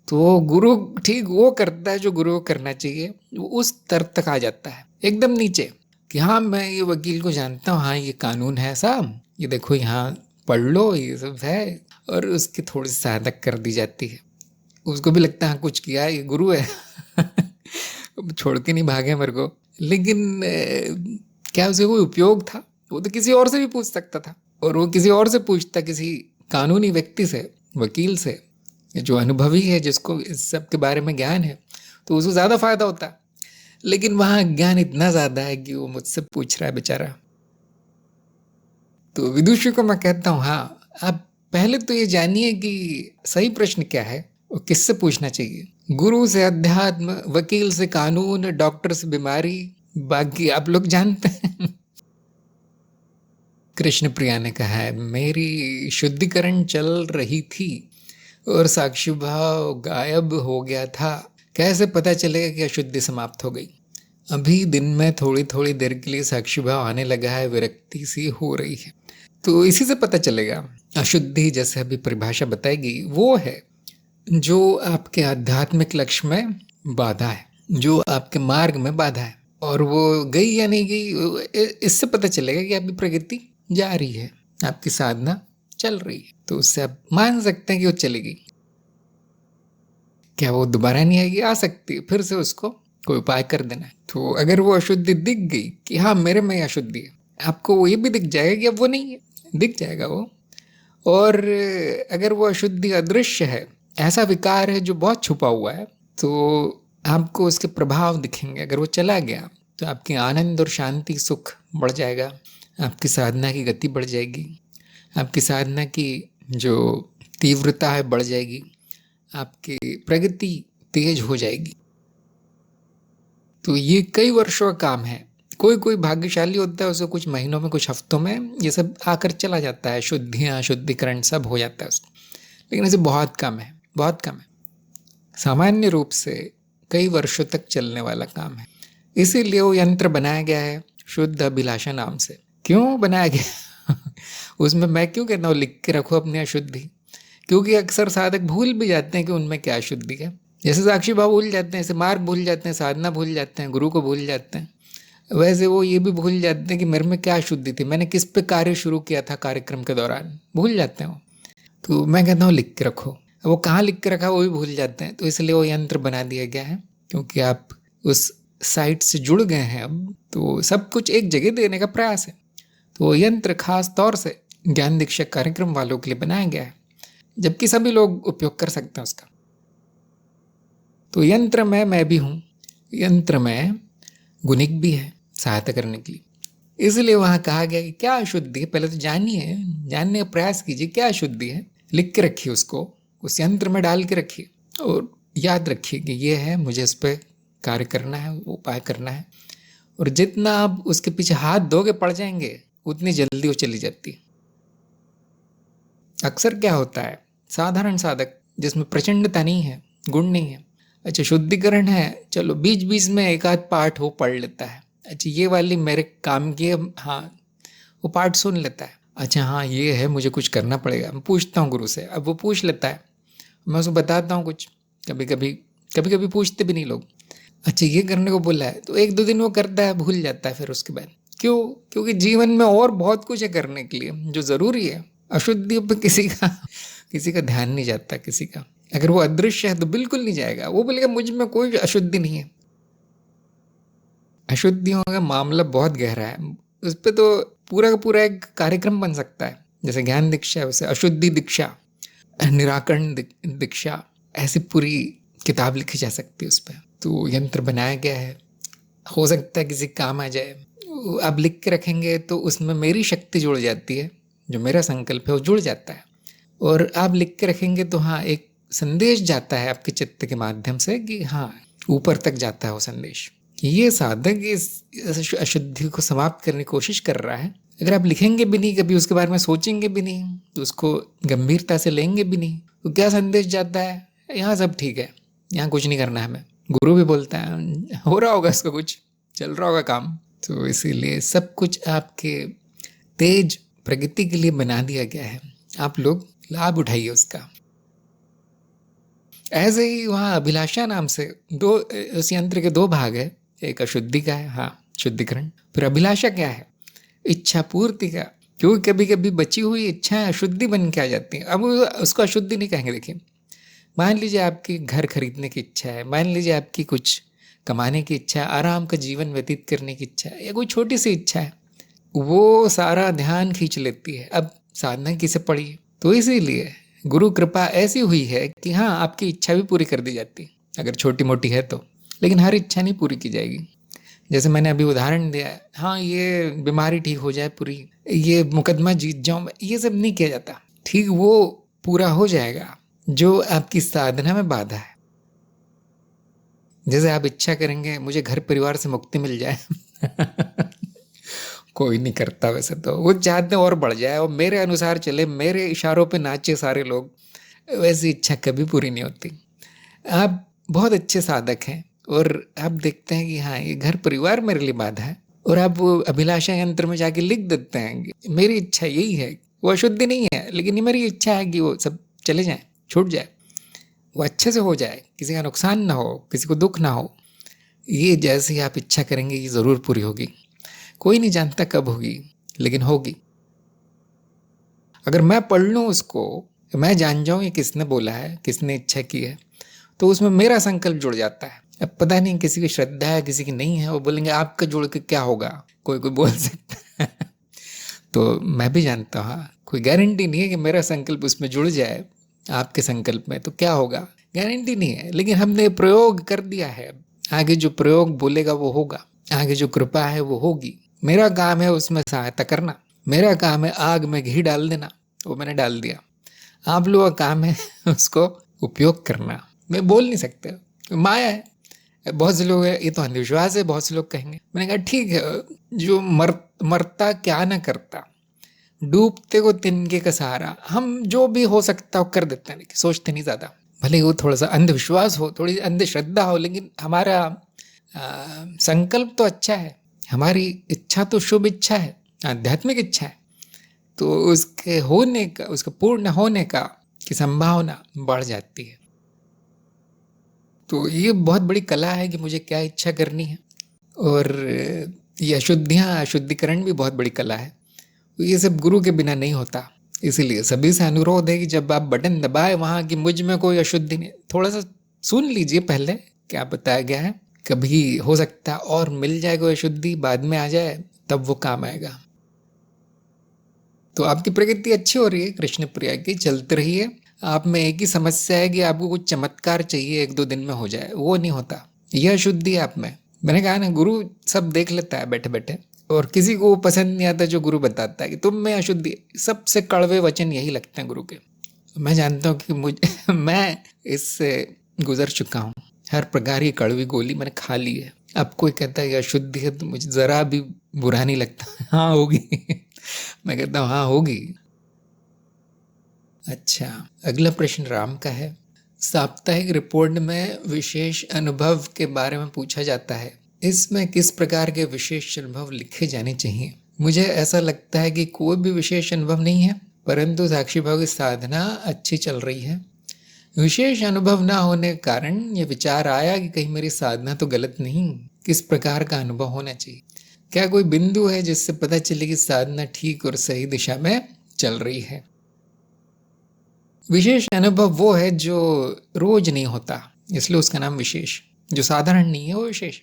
तो गुरु ठीक वो करता है जो गुरु को करना चाहिए, वो उस स्तर तक आ जाता है एकदम नीचे कि हाँ मैं ये वकील को जानता हूँ, हाँ ये कानून है साहब, ये देखो यहाँ पढ़ लो, ये सब है, और उसकी थोड़ी सी सहायता कर दी जाती है। उसको भी लगता है हाँ कुछ किया, ये गुरु है। छोड़ के नहीं भागे मेरे को। लेकिन क्या उसे कोई उपयोग था? वो तो किसी और से भी पूछ सकता था, और वो किसी और से पूछता, किसी कानूनी व्यक्ति से, वकील से, जो अनुभवी है, जिसको इस सब के बारे में ज्ञान है, तो उसको ज़्यादा फायदा होता। लेकिन वहाँ ज्ञान इतना ज़्यादा है कि वो मुझसे पूछ रहा है बेचारा। तो विदुषी को मैं कहता हूँ हाँ आप पहले तो ये जानिए कि सही प्रश्न क्या है और किससे पूछना चाहिए। गुरु से अध्यात्म, वकील से कानून, डॉक्टर से बीमारी, बाकी आप लोग जानते हैं। कृष्ण प्रिया ने कहा है मेरी शुद्धिकरण चल रही थी और साक्षी भाव गायब हो गया था, कैसे पता चलेगा कि अशुद्धि समाप्त हो गई? अभी दिन में थोड़ी थोड़ी देर के लिए साक्षी भाव आने लगा है, विरक्ति सी हो रही है, तो इसी से पता चलेगा। अशुद्धि जैसे अभी परिभाषा बताएगी वो है जो आपके आध्यात्मिक लक्ष्य में बाधा है। जो आपके मार्ग में बाधा है, और वो गई या नहीं गई इससे पता चलेगा कि आपकी प्रगति जा रही है, आपकी साधना चल रही है। तो उससे आप मान सकते हैं कि वो चली गई। क्या वो दोबारा नहीं आएगी? आ सकती है, फिर से उसको कोई उपाय कर देना है। तो अगर वो अशुद्धि दिख गई कि हाँ मेरे में अशुद्धि है, आपको वो ये भी दिख जाएगा कि अब वो नहीं है, दिख जाएगा वो। और अगर वो अशुद्धि अदृश्य है, ऐसा विकार है जो बहुत छुपा हुआ है, तो आपको उसके प्रभाव दिखेंगे। अगर वो चला गया तो आपकी आनंद और शांति सुख बढ़ जाएगा, आपकी साधना की गति बढ़ जाएगी, आपकी साधना की जो तीव्रता है बढ़ जाएगी, आपकी प्रगति तेज हो जाएगी। तो ये कई वर्षों का काम है। कोई कोई भाग्यशाली होता है, उसे कुछ महीनों में, कुछ हफ्तों में ये सब आकर चला जाता है, शुद्धियाँ शुद्धिकरण सब हो जाता है उसको। लेकिन ऐसे बहुत कम है, बहुत कम है। सामान्य रूप से कई वर्षों तक चलने वाला काम है। इसीलिए वो यंत्र बनाया गया है शुद्ध अभिलाषा नाम से। क्यों बनाया गया? उसमें मैं क्यों कहता हूँ लिख के रखो अपनी अशुद्धि? क्योंकि अक्सर साधक भूल भी जाते हैं कि उनमें क्या अशुद्धि है। जैसे साक्षी भाव भूल जाते हैं, ऐसे मार्ग भूल जाते हैं, साधना भूल जाते हैं, गुरु को भूल जाते हैं, वैसे वो ये भी भूल जाते हैं कि मेरे में क्या अशुद्धि थी, मैंने किस पे कार्य शुरू किया था कार्यक्रम के दौरान, भूल जाते हैं वो। तो मैं कहता हूँ लिख के रखो। वो कहाँ लिख के रखा वो भी भूल जाते हैं। तो इसलिए वो यंत्र बना दिया गया है, क्योंकि आप उस साइट से जुड़ गए हैं अब, तो सब कुछ एक जगह देने का प्रयास है। तो वो यंत्र खास तौर से ज्ञान दीक्षा कार्यक्रम वालों के लिए बनाया गया है, जबकि सभी लोग उपयोग कर सकते हैं उसका। तो यंत्र में मैं भी हूँ, यंत्र में गुणिक भी है सहायता करने के लिए। इसलिए वहाँ कहा गया कि क्या अशुद्धि है, पहले तो जानिए, जानने का प्रयास कीजिए क्या अशुद्धि है, लिख के रखिए उसको, उस यंत्र में डाल के रखिए, और याद रखिए कि ये है, मुझे इस पर कार्य करना है, उपाय करना है। और जितना आप उसके पीछे हाथ दोगे पड़ जाएंगे, उतनी जल्दी वो चली जाती है। अक्सर क्या होता है, साधारण साधक जिसमें प्रचंडता नहीं है, गुण नहीं है, अच्छा शुद्धिकरण है, चलो बीच बीच में एक आध पाठ वो पढ़ लेता है, अच्छा ये वाली मेरे काम की, हाँ वो पाठ सुन लेता है, अच्छा हाँ ये है मुझे कुछ करना पड़ेगा, मैं पूछता हूँ गुरु से, अब वो पूछ लेता है, मैं उसको बताता हूँ कुछ, कभी कभी पूछते भी नहीं लोग, अच्छा ये करने को बोला है, तो एक दो दिन वो करता है, भूल जाता है फिर उसके बाद। क्यों? क्योंकि जीवन में और बहुत कुछ है करने के लिए जो ज़रूरी है। अशुद्धि पे किसी का ध्यान नहीं जाता, किसी का। अगर वो अदृश्य है तो बिल्कुल नहीं जाएगा, वो बोलेगा मुझ में कोई अशुद्धि नहीं है। अशुद्धियों का मामला बहुत गहरा है, उस पर तो पूरा का पूरा एक कार्यक्रम बन सकता है। जैसे ज्ञान दीक्षा है, वैसे अशुद्धि दीक्षा, निराकरण दीक्षा, ऐसी पूरी किताब लिखी जा सकती है उस पर। तो यंत्र बनाया गया है, हो सकता है किसी काम आ जाए। अब लिख के रखेंगे तो उसमें मेरी शक्ति जुड़ जाती है, जो मेरा संकल्प है वो जुड़ जाता है। और आप लिख के रखेंगे तो हाँ एक संदेश जाता है आपके चित्त के माध्यम से कि हाँ ऊपर तक जाता है वो संदेश, ये साधक इस अशुद्धि को समाप्त करने की कोशिश कर रहा है। अगर आप लिखेंगे भी नहीं, कभी उसके बारे में सोचेंगे भी नहीं, तो उसको गंभीरता से लेंगे भी नहीं, तो क्या संदेश जाता है, यहाँ सब ठीक है, यहाँ कुछ नहीं करना है हमें। गुरु भी बोलता है हो रहा होगा इसका कुछ, चल रहा होगा काम। तो इसीलिए सब कुछ आपके तेज प्रगति के लिए बना दिया गया है, आप लोग लाभ उठाइए उसका। ऐसे ही वहाँ अभिलाषा नाम से दो, उस यंत्र के दो भाग है, एक अशुद्धि का है, हाँ शुद्धिकरण, फिर अभिलाषा क्या है, इच्छा पूर्ति का। क्योंकि कभी कभी बची हुई इच्छाएं अशुद्धि बन के आ जाती हैं। अब उसको अशुद्धि नहीं कहेंगे। देखिए मान लीजिए आपकी घर खरीदने की इच्छा है, मान लीजिए आपकी कुछ कमाने की इच्छा है, आराम का जीवन व्यतीत करने की इच्छा है, या कोई छोटी सी इच्छा है, वो सारा ध्यान खींच लेती है। अब साधना किसे पड़ी? तो इसीलिए गुरु कृपा ऐसी हुई है कि हाँ आपकी इच्छा भी पूरी कर दी जाती है, अगर छोटी मोटी है तो, लेकिन हर इच्छा नहीं पूरी की जाएगी। जैसे मैंने अभी उदाहरण दिया, हाँ ये बीमारी ठीक हो जाए पूरी, ये मुकदमा जीत जाऊं, ये सब नहीं किया जाता। ठीक वो पूरा हो जाएगा जो आपकी साधना में बाधा है। जैसे आप इच्छा करेंगे मुझे घर परिवार से मुक्ति मिल जाए कोई नहीं करता वैसे, तो वो चाहते और बढ़ जाए और मेरे अनुसार चले, मेरे इशारों पे नाचे सारे लोग, वैसी इच्छा कभी पूरी नहीं होती। आप बहुत अच्छे साधक हैं और आप देखते हैं कि हाँ ये घर परिवार मेरे लिए बाधा है, और आप वो अभिलाषा यंत्र में जाके लिख देते हैं कि मेरी इच्छा यही है, वो अशुद्धि नहीं है लेकिन ये मेरी इच्छा है कि वो सब चले जाए, छूट जाए, वो अच्छे से हो जाए, किसी का नुकसान ना हो, किसी को दुख ना हो। ये जैसे ही आप इच्छा करेंगे ये ज़रूर पूरी होगी। कोई नहीं जानता कब होगी, लेकिन होगी। अगर मैं पढ़ लूँ उसको, मैं जान जाऊँ ये किसने बोला है, किसने इच्छा की है, तो उसमें मेरा संकल्प जुड़ जाता है। अब पता नहीं किसी की श्रद्धा है, किसी की नहीं है, वो बोलेंगे आपका जुड़ के क्या होगा, कोई कोई बोल सकता है। तो मैं भी जानता हूँ, कोई गारंटी नहीं है कि मेरा संकल्प उसमें जुड़ जाए आपके संकल्प में, तो क्या होगा, गारंटी नहीं है। लेकिन हमने प्रयोग कर दिया है, आगे जो प्रयोग बोलेगा वो होगा, आगे जो कृपा है वो होगी। मेरा काम है उसमें सहायता करना, मेरा काम है आग में घी डाल देना, वो मैंने डाल दिया। आप लोगों का काम है उसको उपयोग करना। मैं बोल नहीं सकते, माया है। बहुत से लोग है, ये तो अंधविश्वास है, बहुत से लोग कहेंगे। मैंने कहा ठीक है, जो मरता क्या ना करता, डूबते को तिनके का सहारा, हम जो भी हो सकता हो कर देते हैं, सोचते नहीं ज़्यादा। भले वो थोड़ा सा अंधविश्वास हो, थोड़ी अंधश्रद्धा हो, लेकिन हमारा संकल्प तो अच्छा है, हमारी इच्छा तो शुभ इच्छा है, आध्यात्मिक इच्छा है। तो उसके होने का, उसके पूर्ण होने का की संभावना बढ़ जाती है। तो ये बहुत बड़ी कला है कि मुझे क्या इच्छा करनी है। और ये अशुद्धियाँ, शुद्धिकरण भी बहुत बड़ी कला है। ये सब गुरु के बिना नहीं होता। इसीलिए सभी से अनुरोध है कि जब आप बटन दबाए वहाँ कि मुझ में कोई अशुद्धि नहीं, थोड़ा सा सुन लीजिए पहले क्या बताया गया है। कभी हो सकता है और मिल जाए कोई अशुद्धि, बाद में आ जाए, तब वो काम आएगा। तो आपकी प्रकृति अच्छी हो रही है कृष्ण प्रिया की, चलते रहिए। आप में एक ही समस्या है कि आपको कुछ चमत्कार चाहिए, 1-2 दिन में हो जाए, वो नहीं होता। यह अशुद्धि है आप में। मैंने कहा ना, गुरु सब देख लेता है बैठे बैठे, और किसी को पसंद नहीं आता जो गुरु बताता है कि तुम में अशुद्धि। सबसे कड़वे वचन यही लगते हैं गुरु के। मैं जानता हूँ कि मैं इससे गुजर चुका हूँ। हर प्रकार की कड़वी गोली मैंने खा ली है। अब कोई कहता है कि अशुद्धि है तो मुझे ज़रा भी बुरा नहीं लगता। हाँ होगी। मैं कहता हूँ हाँ होगी। अच्छा, अगला प्रश्न राम का है। साप्ताहिक रिपोर्ट में विशेष अनुभव के बारे में पूछा जाता है, इसमें किस प्रकार के विशेष अनुभव लिखे जाने चाहिए? मुझे ऐसा लगता है कि कोई भी विशेष अनुभव नहीं है, परंतु साक्षी भाव की साधना अच्छी चल रही है। विशेष अनुभव ना होने के कारण ये विचार आया कि कहीं मेरी साधना तो गलत नहीं, किस प्रकार का अनुभव होना चाहिए? क्या कोई बिंदु है जिससे पता चले कि साधना ठीक और सही दिशा में चल रही है? विशेष अनुभव वो है जो रोज नहीं होता, इसलिए उसका नाम विशेष। जो साधारण नहीं है वो विशेष।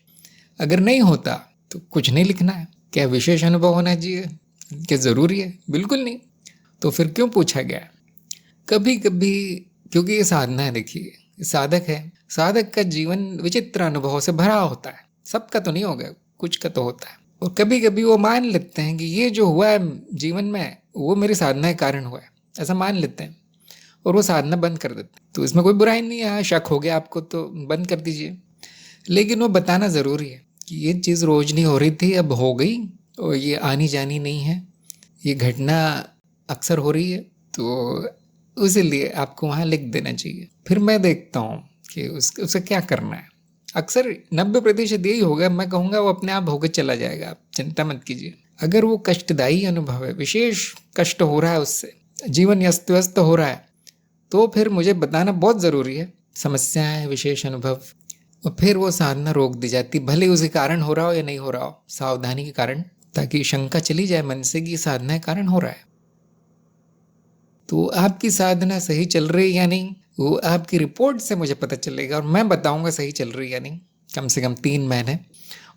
अगर नहीं होता तो कुछ नहीं लिखना है। क्या विशेष अनुभव होना चाहिए? क्या ज़रूरी है? बिल्कुल नहीं। तो फिर क्यों पूछा गया? कभी कभी, क्योंकि ये साधना है, देखिए साधक है, साधक का जीवन विचित्र अनुभवों से भरा होता है। सबका तो नहीं होगा, कुछ का तो होता है। और कभी कभी वो मान लेते हैं कि ये जो हुआ है जीवन में वो मेरी साधना के कारण हुआ है, ऐसा मान लेते हैं और वो साधना बंद कर देते हैं। तो इसमें कोई बुराई नहीं है। शक हो गया आपको तो बंद कर दीजिए, लेकिन वो बताना ज़रूरी है कि ये चीज़ रोज नहीं हो रही थी, अब हो गई, और ये आनी जानी नहीं है, ये घटना अक्सर हो रही है, तो इसीलिए आपको वहाँ लिख देना चाहिए। फिर मैं देखता हूँ कि उसका क्या करना है। अक्सर 90% यही होगा, मैं कहूँगा वो अपने आप होकर चला जाएगा, आप चिंता मत कीजिए। अगर वो कष्टदायी अनुभव है, विशेष कष्ट हो रहा है, उससे जीवन अस्त व्यस्त हो रहा है, तो फिर मुझे बताना बहुत ज़रूरी है। समस्याएं, विशेष अनुभव, और फिर वो साधना रोक दी जाती, भले उसी कारण हो रहा हो या नहीं हो रहा हो, सावधानी के कारण, ताकि शंका चली जाए मन से कि साधना के कारण हो रहा है। तो आपकी साधना सही चल रही है या नहीं, वो आपकी रिपोर्ट से मुझे पता चलेगा, और मैं बताऊंगा सही चल रही है या नहीं, कम से कम 3 महीने।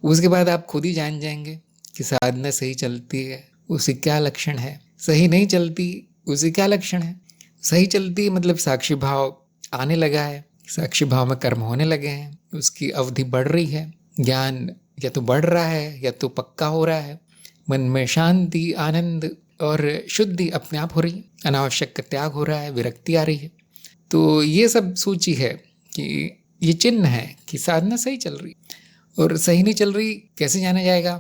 उसके बाद आप खुद ही जान जाएंगे कि साधना सही चलती है, उसके क्या लक्षण है, सही नहीं चलती उसके क्या लक्षण है। सही चलती मतलब साक्षी भाव आने लगा है, साक्षी भाव में कर्म होने लगे हैं, उसकी अवधि बढ़ रही है, ज्ञान या तो बढ़ रहा है या तो पक्का हो रहा है, मन में शांति, आनंद और शुद्धि अपने आप हो रही है, अनावश्यक का त्याग हो रहा है, विरक्ति आ रही है। तो ये सब सूची है कि ये चिन्ह है कि साधना सही चल रही। और सही नहीं चल रही कैसे जाना जाएगा?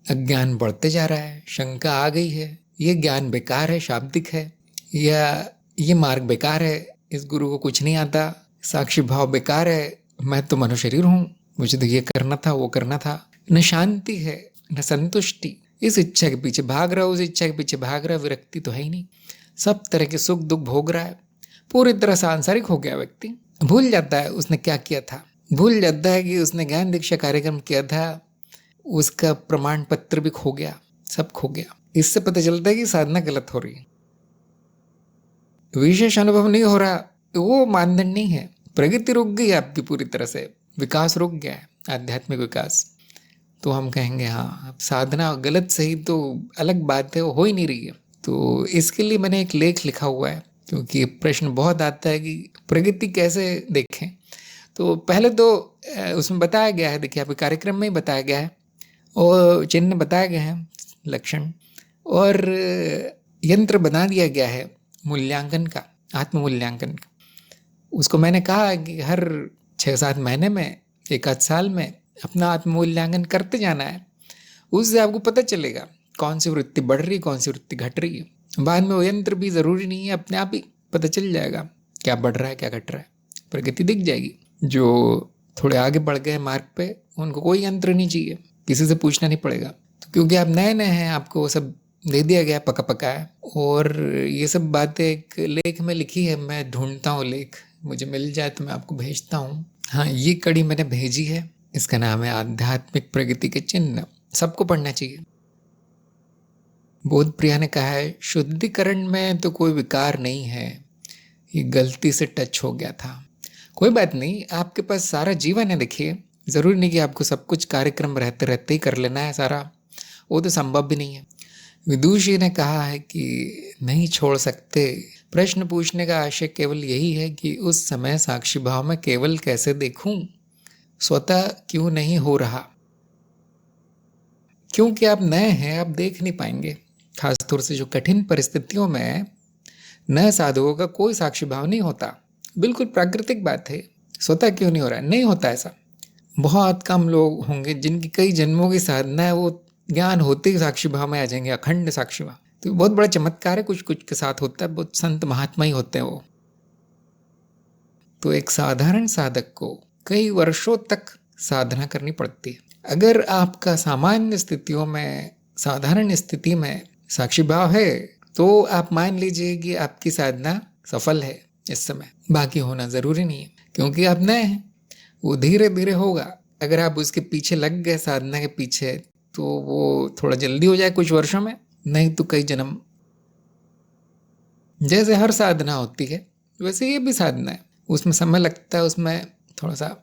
अज्ञान बढ़ते जा रहा है, शंका आ गई है, ये ज्ञान बेकार है, शाब्दिक है, या ये मार्ग बेकार है, इस गुरु को कुछ नहीं आता, साक्षी भाव बेकार है, मैं तो मनुष्य शरीर हूँ, मुझे तो ये करना था, वो करना था। न शांति है, न संतुष्टि, इस इच्छा के पीछे भाग रहा, उस इच्छा के पीछे भाग रहा, विरक्ति तो है ही नहीं, सब तरह के सुख दुख भोग रहा है, पूरी तरह सांसारिक हो गया व्यक्ति, भूल जाता है उसने क्या किया था, भूल जाता है कि उसने ज्ञान दीक्षा कार्यक्रम किया था, उसका प्रमाण पत्र भी खो गया, सब खो गया। इससे पता चलता है कि साधना गलत हो रही है, विशेष अनुभव नहीं हो रहा, वो मानदंड नहीं है। प्रगति रुक गई आपकी पूरी तरह से, विकास रुक गया है, आध्यात्मिक विकास। तो हम कहेंगे हाँ, अब साधना गलत सही तो अलग बात है, वो हो ही नहीं रही है। तो इसके लिए मैंने एक लेख लिखा हुआ है, क्योंकि प्रश्न बहुत आता है कि प्रगति कैसे देखें। तो पहले तो उसमें बताया गया है, देखिए आपके कार्यक्रम में ही बताया गया है, और चिन्ह बताया गया है, लक्षण, और यंत्र बना दिया गया है मूल्यांकन का, आत्म मूल्यांकन का। उसको मैंने कहा कि हर 6-7 महीने में, 1 आध साल में अपना आत्म मूल्यांकन करते जाना है। उससे आपको पता चलेगा कौन सी वृत्ति बढ़ रही, कौन सी वृत्ति घट रही है। बाद में वो यंत्र भी ज़रूरी नहीं है, अपने आप ही पता चल जाएगा क्या बढ़ रहा है, क्या घट रहा है, प्रगति दिख जाएगी। जो थोड़े आगे बढ़ गए मार्ग पे, उनको कोई यंत्र नहीं चाहिए, किसी से पूछना नहीं पड़ेगा। तो क्योंकि आप नए नए हैं, आपको वो सब दे दिया गया, पका पका है। और ये सब बातें एक लेख में लिखी है, मैं ढूंढता हूँ लेख, मुझे मिल जाए तो मैं आपको भेजता हूँ। हाँ, ये कड़ी मैंने भेजी है, इसका नाम है आध्यात्मिक प्रगति के चिन्ह, सबको पढ़ना चाहिए। बोध प्रिया ने कहा है, शुद्धिकरण में तो कोई विकार नहीं है, ये गलती से टच हो गया था। कोई बात नहीं, आपके पास सारा जीवन है। देखिए, ज़रूरी नहीं कि आपको सब कुछ कार्यक्रम रहते रहते ही कर लेना है सारा, वो तो संभव भी नहीं है। विदुषी ने कहा है कि नहीं छोड़ सकते। प्रश्न पूछने का आशय केवल यही है कि उस समय साक्षी भाव में केवल कैसे देखूं, स्वतः क्यों नहीं हो रहा। क्योंकि आप नए हैं, आप देख नहीं पाएंगे, खासतौर से जो कठिन परिस्थितियों में नए साधुओं का कोई साक्षी भाव नहीं होता। बिल्कुल प्राकृतिक बात है, स्वतः क्यों नहीं हो रहा है, नहीं होता ऐसा। बहुत कम लोग होंगे जिनकी कई जन्मों की साधना है, वो ज्ञान होते ही साक्षी भाव में आ जाएंगे, अखंड साक्षी भाव। तो बहुत बड़ा चमत्कार है, कुछ कुछ के साथ होता है, बहुत संत महात्मा ही होते हैं वो। तो एक साधारण साधक को कई वर्षों तक साधना करनी पड़ती है। अगर आपका सामान्य स्थितियों में, साधारण स्थिति में साक्षी भाव है, तो आप मान लीजिए कि आपकी साधना सफल है इस समय। बाकी होना जरूरी नहीं है, क्योंकि आप नए हैं, वो धीरे धीरे होगा। अगर आप उसके पीछे लग गए, साधना के पीछे, तो वो थोड़ा जल्दी हो जाए कुछ वर्षों में, नहीं तो कई जन्म। जैसे हर साधना होती है, वैसे ये भी साधना है, उसमें समय लगता है, उसमें थोड़ा सा,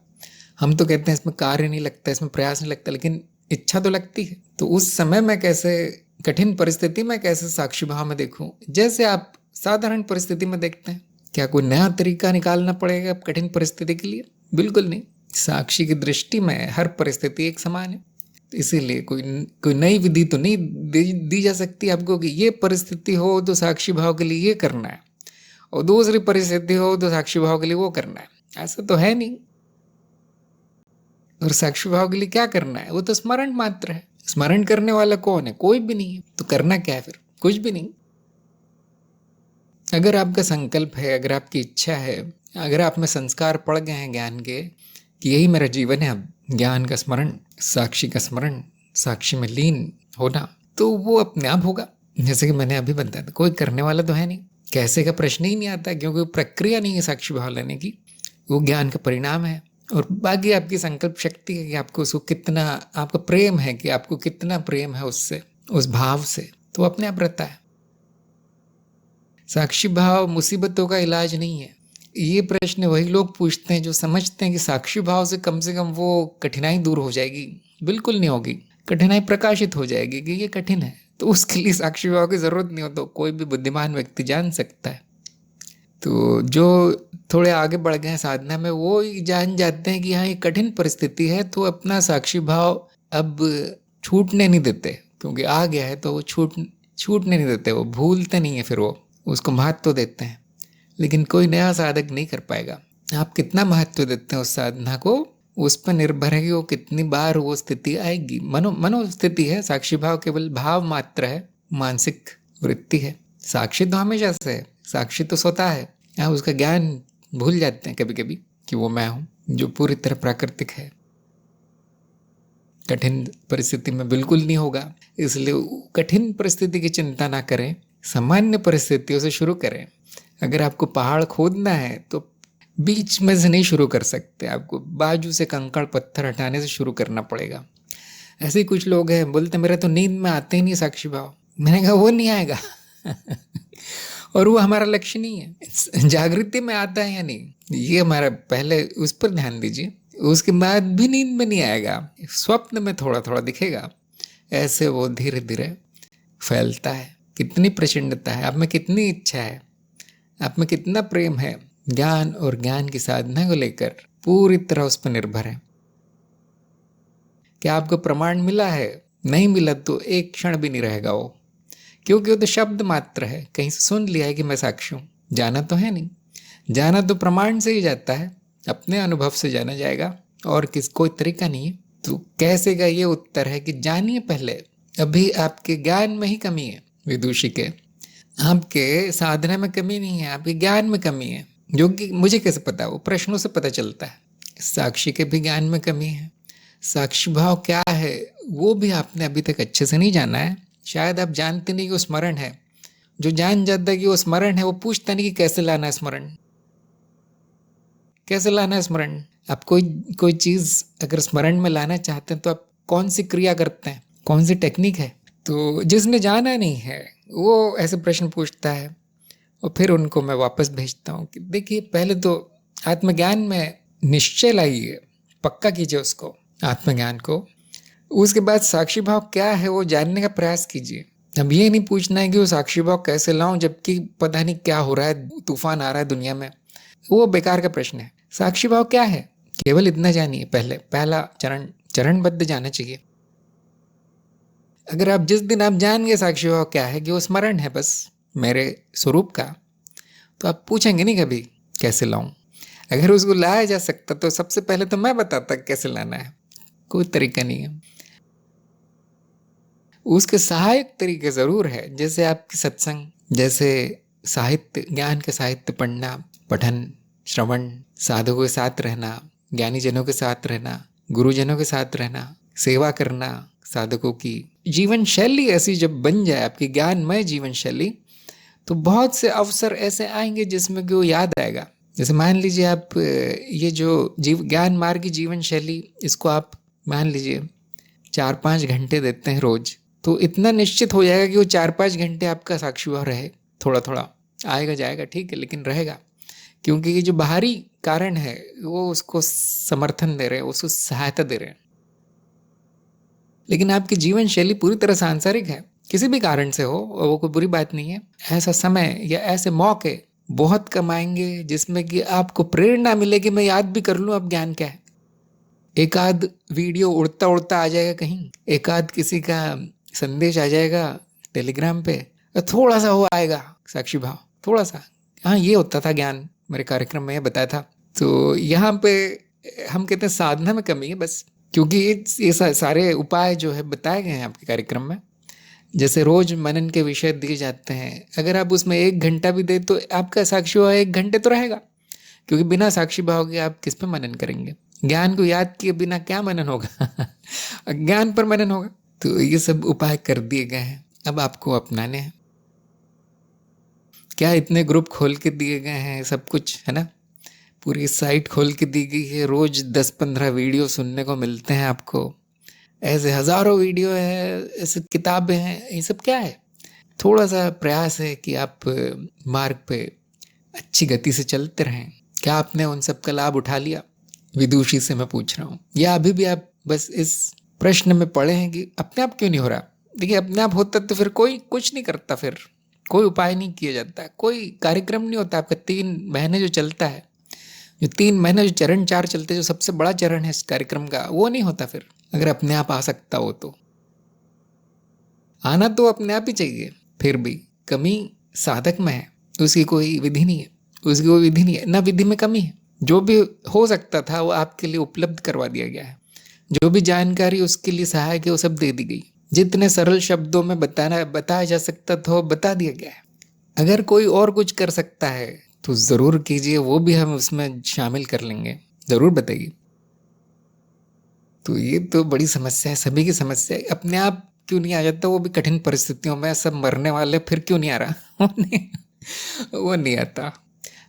हम तो कहते हैं इसमें कार्य नहीं लगता, इसमें प्रयास नहीं लगता, लेकिन इच्छा तो लगती है। तो उस समय मैं कैसे, कठिन परिस्थिति में कैसे साक्षी भाव में देखूं, जैसे आप साधारण परिस्थिति में देखते हैं। क्या कोई नया तरीका निकालना पड़ेगा कठिन परिस्थिति के लिए? बिल्कुल नहीं। साक्षी की दृष्टि में हर परिस्थिति एक समान है, तो इसीलिए कोई नई विधि तो नहीं दी जा सकती आपको कि ये परिस्थिति हो तो साक्षी भाव के लिए ये करना है, और दूसरी परिस्थिति हो तो साक्षी भाव के लिए वो करना है। ऐसा तो है नहीं। और साक्षी भाव के लिए क्या करना है? वो तो स्मरण मात्र है। स्मरण करने वाला कौन है? कोई भी नहीं है। तो करना क्या है फिर? कुछ भी नहीं। अगर आपका संकल्प है, अगर आपकी इच्छा है, अगर आप में संस्कार पड़ गए हैं ज्ञान के कि यही मेरा जीवन है, अब ज्ञान का स्मरण, साक्षी का स्मरण, साक्षी में लीन होना, तो वो अपने आप होगा। जैसे कि मैंने अभी बताया था, कोई करने वाला तो है नहीं, कैसे का प्रश्न ही नहीं आता, क्योंकि वो प्रक्रिया नहीं है साक्षी भाव लेने की, वो ज्ञान का परिणाम है। और बाकी आपकी संकल्प शक्ति है कि आपको उसको कितना, आपका प्रेम है कि आपको कितना प्रेम है उससे, उस भाव से, तो अपने आप रहता है। साक्षी भाव मुसीबतों का इलाज नहीं है। ये प्रश्न वही लोग पूछते हैं जो समझते हैं कि साक्षी भाव से कम वो कठिनाई दूर हो जाएगी। बिल्कुल नहीं होगी। कठिनाई प्रकाशित हो जाएगी कि ये कठिन है, तो उसके लिए साक्षी भाव की जरूरत नहीं हो, तो कोई भी बुद्धिमान व्यक्ति जान सकता है। तो जो थोड़े आगे बढ़ गए हैं साधना में, वो जान जाते हैं कि हाँ ये कठिन परिस्थिति है, तो अपना साक्षी भाव अब छूटने नहीं देते, क्योंकि आ गया है तो वो छूटने नहीं देते, वो भूलते नहीं है, फिर वो उसको महत्व देते हैं। लेकिन कोई नया साधक नहीं कर पाएगा। आप कितना महत्व देते हैं उस साधना को, उस पर निर्भर है कि वो कितनी बार वो स्थिति आएगी। मनोस्थिति है, साक्षी भाव केवल भाव मात्र है, मानसिक वृत्ति है। साक्षी तो हमेशा से है, साक्षी तो स्वतः है। आप उसका ज्ञान भूल जाते हैं कभी कभी कि वो मैं हूं, जो पूरी तरह प्राकृतिक है। कठिन परिस्थिति में बिल्कुल नहीं होगा, इसलिए कठिन परिस्थिति की चिंता ना करें, सामान्य परिस्थितियों से शुरू करें। अगर आपको पहाड़ खोदना है तो बीच में से नहीं शुरू कर सकते, आपको बाजू से कंकड़ पत्थर हटाने से शुरू करना पड़ेगा। ऐसे ही कुछ लोग हैं बोलते मेरा तो नींद में आते ही नहीं साक्षी भाव। मैंने कहा वो नहीं आएगा और वो हमारा लक्ष्य नहीं है। जागृति में आता है या नहीं, ये हमारा पहले उस पर ध्यान दीजिए। उसके बाद भी नींद में नहीं आएगा, स्वप्न में थोड़ा थोड़ा दिखेगा। ऐसे वो धीरे धीरे फैलता है। कितनी प्रचंडता है आप में, कितनी इच्छा है आप में, कितना प्रेम है ज्ञान और ज्ञान की साधना को लेकर, पूरी तरह उस पर निर्भर है। क्या आपको प्रमाण मिला है? नहीं मिला तो एक क्षण भी नहीं रहेगा वो, क्योंकि वो तो शब्द मात्र है। कहीं से सुन लिया है कि मैं साक्षी हूँ, जाना तो है नहीं। जाना तो प्रमाण से ही जाता है, अपने अनुभव से जाना जाएगा, और कोई तरीका नहीं है। तो कैसे का ये उत्तर है कि जानिए पहले। अभी आपके ज्ञान में ही कमी है विदुषी के, आपके साधना में कमी नहीं है, आपके ज्ञान में कमी है, जो कि मुझे कैसे पता, वो प्रश्नों से पता चलता है। साक्षी के भी ज्ञान में कमी है। साक्षी भाव क्या है वो भी आपने अभी तक अच्छे से नहीं जाना है। शायद आप जानते नहीं कि वो स्मरण है। जो जान जाता है कि वो स्मरण है, वो पूछता नहीं कि कैसे लाना है स्मरण, कैसे लाना है स्मरण। आप कोई चीज़ अगर स्मरण में लाना चाहते हैं तो आप कौन सी क्रिया करते हैं, कौन सी टेक्निक है। तो जिसने जाना नहीं है वो ऐसे प्रश्न पूछता है, और फिर उनको मैं वापस भेजता हूँ कि देखिए पहले तो आत्मज्ञान में निश्चय लाइए, पक्का कीजिए उसको, आत्मज्ञान को। उसके बाद साक्षी भाव क्या है वो जानने का प्रयास कीजिए। अब ये नहीं पूछना है कि वो साक्षी भाव कैसे लाऊं जबकि पता नहीं क्या हो रहा है, तूफान आ रहा है दुनिया में, वो बेकार का प्रश्न है। साक्षी भाव क्या है केवल इतना जानिए। पहला चरणबद्ध जाना चाहिए। अगर आप जिस दिन आप जान गए साक्षी भाव क्या है कि वो स्मरण है बस मेरे स्वरूप का, तो आप पूछेंगे नहीं कभी कैसे लाऊं। अगर उसको लाया जा सकता तो सबसे पहले तो मैं बताता कैसे लाना है। कोई तरीका नहीं है। उसके सहायक तरीके जरूर है, जैसे आपकी सत्संग, जैसे साहित्य, ज्ञान के साहित्य पढ़ना, पठन, श्रवण, साधकों के साथ रहना, ज्ञानी जनों के साथ रहना, गुरुजनों के साथ रहना, सेवा करना साधकों की। जीवन शैली ऐसी जब बन जाए आपकी ज्ञानमय जीवन शैली, तो बहुत से अवसर ऐसे आएंगे जिसमें कि वो याद आएगा। जैसे मान लीजिए आप ये जो ज्ञान मार्ग की जीवन शैली, इसको आप मान लीजिए 4-5 घंटे देते हैं रोज, तो इतना निश्चित हो जाएगा कि वो 4-5 घंटे आपका साक्षी भाव रहे। थोड़ा थोड़ा आएगा जाएगा ठीक है, लेकिन रहेगा, क्योंकि ये जो बाहरी कारण है वो उसको समर्थन दे रहे हैं, उसको सहायता दे रहे हैं। लेकिन आपकी जीवन शैली पूरी तरह सांसारिक है, किसी भी कारण से हो, वो कोई बुरी बात नहीं है। ऐसा समय या ऐसे मौके बहुत कम आएंगे जिसमें कि आपको प्रेरणा मिले कि मैं याद भी कर लूँ अब ज्ञान क्या है। एक आध वीडियो उड़ता उड़ता आ जाएगा कहीं, एक आध किसी का संदेश आ जाएगा टेलीग्राम पे, थोड़ा सा हो आएगा साक्षी भाव, थोड़ा सा। हाँ ये होता था ज्ञान, मेरे कार्यक्रम में बताया था। तो यहाँ पे हम कहते हैं साधना में कमी है बस, क्योंकि ये सारे उपाय जो है बताए गए हैं आपके कार्यक्रम में। जैसे रोज मनन के विषय दिए जाते हैं, अगर आप उसमें 1 घंटा भी दे तो आपका साक्षी भाव 1 घंटे तो रहेगा, क्योंकि बिना साक्षी भाव के आप किस पे मनन करेंगे। ज्ञान को याद किए बिना क्या मनन होगा अज्ञान पर मनन होगा। तो ये सब उपाय कर दिए गए हैं, अब आपको अपनाने हैं। क्या इतने ग्रुप खोल के दिए गए हैं, सब कुछ है ना, पूरी साइट खोल के दी गई है, रोज 10-15 वीडियो सुनने को मिलते हैं आपको, ऐसे हजारों वीडियो है, ऐसे किताबें हैं, ये सब क्या है। थोड़ा सा प्रयास है कि आप मार्ग पे अच्छी गति से चलते रहें। क्या आपने उन सब का लाभ उठा लिया? विदुषी से मैं पूछ रहा हूँ, या अभी भी आप बस इस प्रश्न में पड़े हैं कि अपने आप क्यों नहीं हो रहा। देखिए अपने आप होता तो फिर कोई कुछ नहीं करता, फिर कोई उपाय नहीं किया जाता, कोई कार्यक्रम नहीं होता आपका। 3 महीने जो चलता है, जो 3 महीने जो चरण 4 चलते, जो सबसे बड़ा चरण है इस कार्यक्रम का, वो नहीं होता फिर। अगर अपने आप आ सकता हो तो आना तो अपने आप ही चाहिए। फिर भी कमी साधक में है, उसकी कोई विधि नहीं है, उसकी कोई विधि नहीं है, ना विधि में कमी है। जो भी हो सकता था वो आपके लिए उपलब्ध करवा दिया गया है, जो भी जानकारी उसके लिए सहायक है वो सब दे दी गई। जितने सरल शब्दों में बताया जा सकता था वो बता दिया गया है। अगर कोई और कुछ कर सकता है तो ज़रूर कीजिए, वो भी हम उसमें शामिल कर लेंगे, ज़रूर बताइए। तो ये तो बड़ी समस्या है, सभी की समस्या है। अपने आप क्यों नहीं आ जाता, वो भी कठिन परिस्थितियों में, सब मरने वाले, फिर क्यों नहीं आ रहा वो नहीं आता।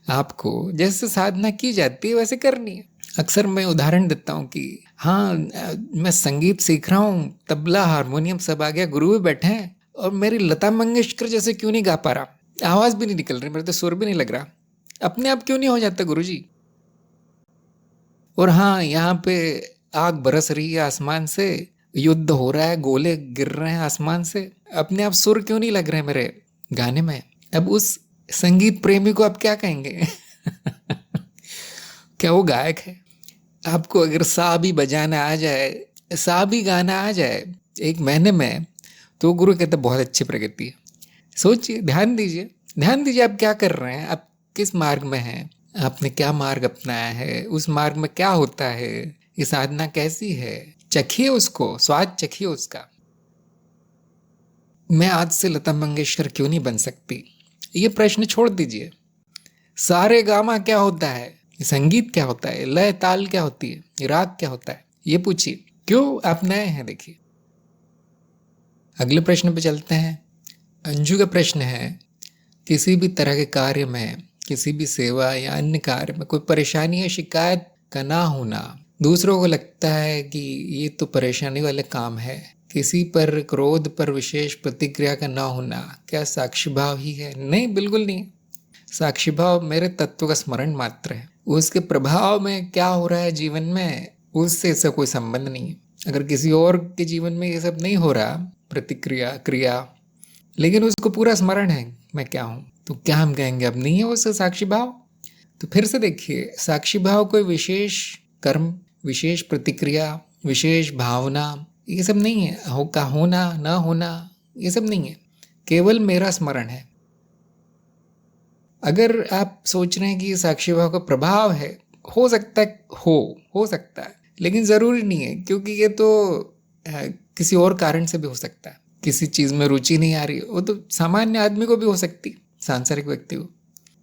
आपको जैसे साधना की जाती है वैसे करनी है। अक्सर मैं उदाहरण देता हूँ कि हाँ, मैं संगीत सीख रहा हूँ, तबला हारमोनियम सब आ गया, गुरु भी बैठे हैं, और मेरी लता मंगेशकर जैसे क्यों नहीं गा पा रहा, आवाज भी नहीं निकल रही, मेरे तो सुर भी नहीं लग रहा, अपने आप क्यों नहीं हो जाता गुरुजी। और हाँ, यहाँ पे आग बरस रही है आसमान से, युद्ध हो रहा है, गोले गिर रहे हैं आसमान से, अपने आप सुर क्यों नहीं लग रहे मेरे गाने में। अब उस संगीत प्रेमी को आप क्या कहेंगे? क्या वो गायक है? आपको अगर सा भी बजाना आ जाए, सा भी गाना आ जाए 1 महीने में, तो गुरु कहते बहुत अच्छी प्रगति है। सोचिए, ध्यान दीजिए, ध्यान दीजिए आप क्या कर रहे हैं, आप किस मार्ग में हैं, आपने क्या मार्ग अपनाया है, उस मार्ग में क्या होता है, ये साधना कैसी है, चखिए उसको, स्वाद चखिए उसका। मैं आज से लता मंगेशकर क्यों नहीं बन सकती, ये प्रश्न छोड़ दीजिए। सारे गामा क्या होता है, संगीत क्या होता है, लय ताल क्या होती है, राग क्या होता है, ये पूछिए। क्यों आप नए हैं? देखिए, अगले प्रश्न पे चलते हैं। अंजू का प्रश्न है, किसी भी तरह के कार्य में, किसी भी सेवा या अन्य कार्य में कोई परेशानी या शिकायत का ना होना, दूसरों को लगता है कि ये तो परेशानी वाले काम है। किसी पर क्रोध पर विशेष प्रतिक्रिया का ना होना, क्या साक्षी भाव ही है? नहीं, बिल्कुल नहीं। साक्षी भाव मेरे तत्व का स्मरण मात्र है, उसके प्रभाव में क्या हो रहा है जीवन में, उससे इसका कोई संबंध नहीं है। अगर किसी और के जीवन में ये सब नहीं हो रहा, प्रतिक्रिया क्रिया, लेकिन उसको पूरा स्मरण है मैं क्या हूँ, तो क्या हम कहेंगे अब नहीं है उससे साक्षी भाव? तो फिर से देखिए, साक्षी भाव कोई विशेष कर्म, विशेष प्रतिक्रिया, विशेष भावना, ये सब नहीं है। का होना ना होना, ये सब नहीं है, केवल मेरा स्मरण है। अगर आप सोच रहे हैं कि साक्षी भाव का प्रभाव है, हो सकता है, हो सकता है, लेकिन ज़रूरी नहीं है, क्योंकि ये तो किसी और कारण से भी हो सकता है। किसी चीज़ में रुचि नहीं आ रही, वो तो सामान्य आदमी को भी हो सकती, सांसारिक व्यक्ति को।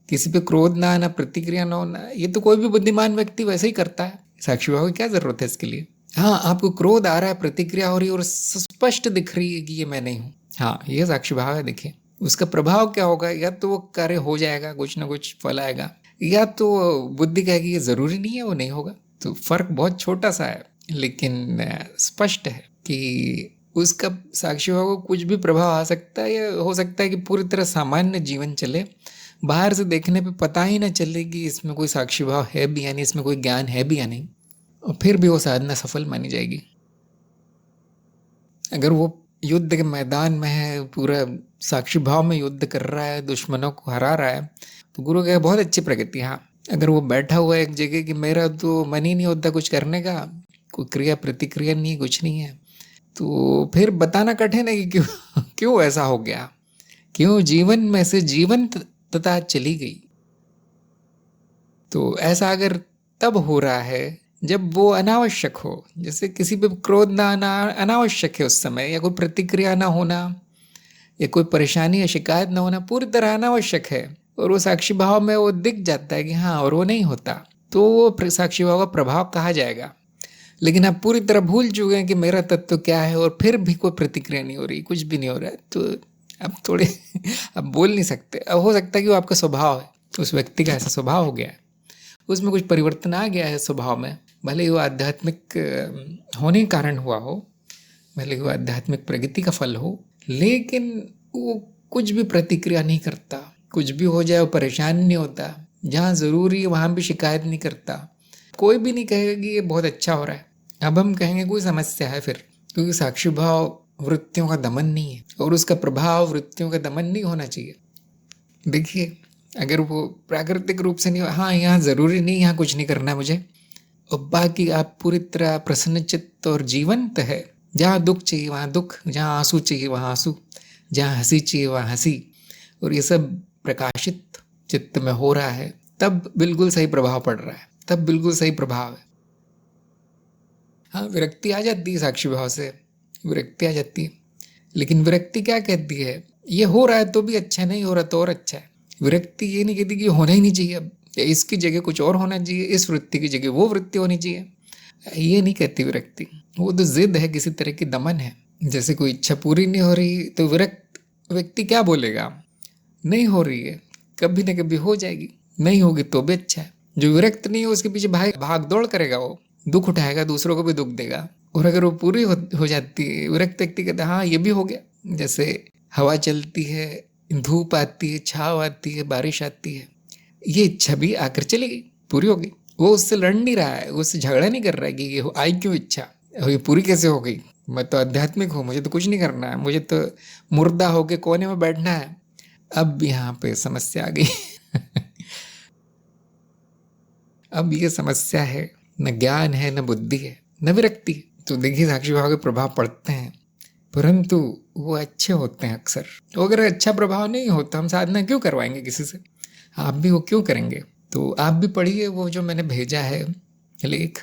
किसी पे क्रोध ना आना, प्रतिक्रिया ना होना, ये तो कोई भी बुद्धिमान व्यक्ति वैसे ही करता है। साक्षी भाव की क्या ज़रूरत है इसके लिए? हाँ, आपको क्रोध आ रहा है, प्रतिक्रिया हो रही है और स्पष्ट दिख रही है कि ये मैं नहीं हूँ, हाँ, ये साक्षी भाव है। देखिए उसका प्रभाव क्या होगा, या तो वो कार्य हो जाएगा, कुछ ना कुछ फल आएगा, या तो बुद्धि कहेगी ये जरूरी नहीं है, वो नहीं होगा। तो फर्क बहुत छोटा सा है, लेकिन स्पष्ट है कि उसका साक्षी भाव को कुछ भी प्रभाव आ सकता है, या हो सकता है कि पूरी तरह सामान्य जीवन चले, बाहर से देखने पे पता ही ना चले कि इसमें कोई साक्षी भाव है भी या नहीं, इसमें कोई ज्ञान है भी या नहीं, और फिर भी वो साधना सफल मानी जाएगी। अगर वो युद्ध के मैदान में है, पूरा साक्षी भाव में युद्ध कर रहा है, दुश्मनों को हरा रहा है, तो गुरु कहे बहुत अच्छी प्रगति। हाँ, अगर वो बैठा हुआ है एक जगह कि मेरा तो मन ही नहीं होता कुछ करने का, कोई क्रिया प्रतिक्रिया नहीं, कुछ नहीं है, तो फिर बताना कठिन है कि क्यों क्यों ऐसा हो गया, क्यों जीवन में से जीवंतता चली गई। तो ऐसा अगर तब हो रहा है जब वो अनावश्यक हो, जैसे किसी पे क्रोध ना आना अनावश्यक है उस समय, या कोई प्रतिक्रिया ना होना, या कोई परेशानी या शिकायत ना होना पूरी तरह अनावश्यक है, और वो साक्षी भाव में वो दिख जाता है कि हाँ, और वो नहीं होता, तो वो साक्षी भाव का प्रभाव कहा जाएगा। लेकिन आप पूरी तरह भूल चुके हैं कि मेरा तत्व क्या है, और फिर भी कोई प्रतिक्रिया नहीं हो रही, कुछ भी नहीं हो रहा है, तो अब थोड़े अब बोल नहीं सकते। अब हो सकता है कि वो आपका स्वभाव है, उस व्यक्ति का ऐसा स्वभाव हो गया है, उसमें कुछ परिवर्तन आ गया है स्वभाव में, भले ही वो आध्यात्मिक होने के कारण हुआ हो, भले ही वो आध्यात्मिक प्रगति का फल हो, लेकिन वो कुछ भी प्रतिक्रिया नहीं करता, कुछ भी हो जाए वो परेशान नहीं होता, जहाँ ज़रूरी है वहाँ भी शिकायत नहीं करता, कोई भी नहीं कहेगा कि ये बहुत अच्छा हो रहा है। अब हम कहेंगे कोई समस्या है फिर, क्योंकि साक्षी भाव वृत्तियों का दमन नहीं है, और उसका प्रभाव वृत्तियों का दमन नहीं होना चाहिए। देखिए, अगर वो प्राकृतिक रूप से नहीं, हाँ यहाँ ज़रूरी नहीं, यहाँ कुछ नहीं करना है मुझे, और बाकी आप पूरी तरह प्रसन्नचित्त और जीवंत है, जहाँ दुख चाहिए वहाँ दुख, जहाँ आंसू चाहिए वहाँ आंसू, जहाँ हंसी चाहिए वहाँ हंसी, और ये सब प्रकाशित चित्त में हो रहा है, तब बिल्कुल सही प्रभाव पड़ रहा है, तब बिल्कुल सही प्रभाव है। हाँ, विरक्ति आ जाती है साक्षी भाव से, विरक्ति आ जाती है, लेकिन विरक्ति क्या कहती है, ये हो रहा है तो भी अच्छा, नहीं हो रहा तो और अच्छा है। विरक्ति ये नहीं कहती कि होना ही नहीं चाहिए, अब इसकी जगह कुछ और होना चाहिए, इस वृत्ति की जगह वो वृत्ति होनी चाहिए, ये नहीं कहती विरक्ति। वो तो जिद है, किसी तरह की दमन है। जैसे कोई इच्छा पूरी नहीं हो रही तो विरक्त व्यक्ति क्या बोलेगा, नहीं हो रही है, कभी ना कभी हो जाएगी, नहीं होगी तो भी अच्छा है। जो विरक्त नहीं है उसके पीछे भाग दौड़ करेगा, वो दुख उठाएगा, दूसरों को भी दुख देगा। और अगर वो पूरी हो जाती है, विरक्त व्यक्ति कहता है हाँ ये भी हो गया। जैसे हवा चलती है, धूप आती है, छाव आती है, बारिश आती है, ये इच्छा भी आकर चली गई, पूरी हो गई। वो उससे लड़ नहीं रहा है, उससे झगड़ा नहीं कर रहा है कि ये आई क्यों इच्छा, और ये पूरी कैसे हो गई, मैं तो आध्यात्मिक हूँ, मुझे तो कुछ नहीं करना है, मुझे तो मुर्दा होके कोने में बैठना है। अब यहाँ पे समस्या आ गई। अब ये समस्या है, न ज्ञान है, न बुद्धि है, न विरक्ति है। तो देखिए साक्षी भाव के प्रभाव पड़ते हैं, परंतु वो अच्छे होते हैं अक्सर। तो अगर अच्छा प्रभाव नहीं हो तो हम साधना क्यों करवाएंगे किसी से, आप भी वो क्यों करेंगे। तो आप भी पढ़िए वो जो मैंने भेजा है लेख।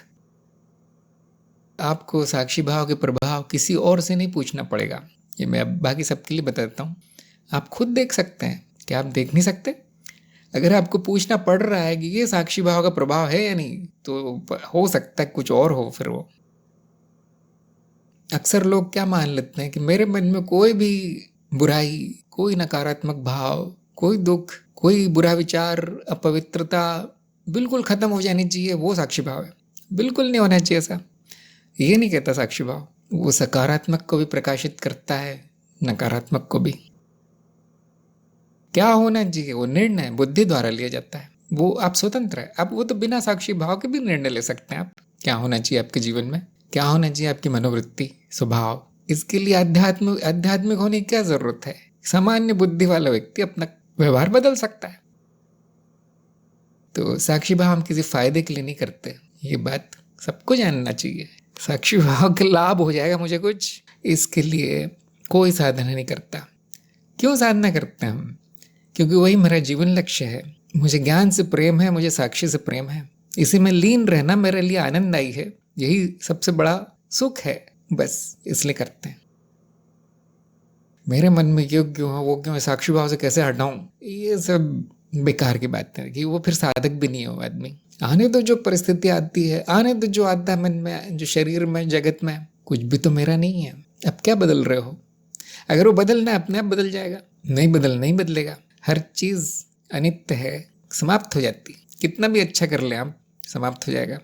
आपको साक्षी भाव के प्रभाव किसी और से नहीं पूछना पड़ेगा, ये मैं अब बाकी सबके लिए बताता हूँ। आप खुद देख सकते हैं, क्या आप देख नहीं सकते। अगर आपको पूछना पड़ रहा है कि ये साक्षी भाव का प्रभाव है या नहीं, तो हो सकता है कुछ और हो। फिर वो अक्सर लोग क्या मान लेते हैं कि मेरे मन में कोई भी बुराई, कोई नकारात्मक भाव, कोई दुख, कोई बुरा विचार, अपवित्रता बिल्कुल खत्म हो जानी चाहिए, वो साक्षी भाव है। बिल्कुल नहीं होना चाहिए ऐसा, ये नहीं कहता साक्षी भाव। वो सकारात्मक को भी प्रकाशित करता है, नकारात्मक को भी। क्या होना चाहिए वो निर्णय बुद्धि द्वारा लिया जाता है, वो आप स्वतंत्र है। आप वो तो बिना साक्षी भाव के भी निर्णय ले सकते हैं। आप क्या होना चाहिए आपके जीवन में, क्या होना चाहिए आपकी मनोवृत्ति, स्वभाव, इसके लिए आध्यात्मिक होने की क्या जरूरत है। सामान्य बुद्धि वाला व्यक्ति अपना व्यवहार बदल सकता है। तो साक्षी भाव हम किसी फायदे के लिए नहीं करते, ये बात सबको जानना चाहिए। साक्षी भाव के लाभ हो जाएगा मुझे कुछ, इसके लिए कोई साधना नहीं करता। क्यों साधना करते हैं हम, क्योंकि वही मेरा जीवन लक्ष्य है। मुझे ज्ञान से प्रेम है, मुझे साक्षी से प्रेम है, इसी में लीन रहना मेरे लिए आनंददायी है, यही सबसे बड़ा सुख है, बस इसलिए करते हैं। मेरे मन में ये क्यों है, वो क्यों है, साक्षी भाव से कैसे हटाऊं, ये सब बेकार की बात है कि वो फिर साधक भी नहीं हो आदमी। आने तो जो परिस्थिति आती है, आने तो जो आता है मन में, जो शरीर में, जगत में, कुछ भी तो मेरा नहीं है। अब क्या बदल रहे हो, अगर वो बदलना है अपने आप बदल जाएगा, नहीं बदलेगा। हर चीज अनित्य है, समाप्त हो जाती है। कितना भी अच्छा कर ले आप, समाप्त हो जाएगा।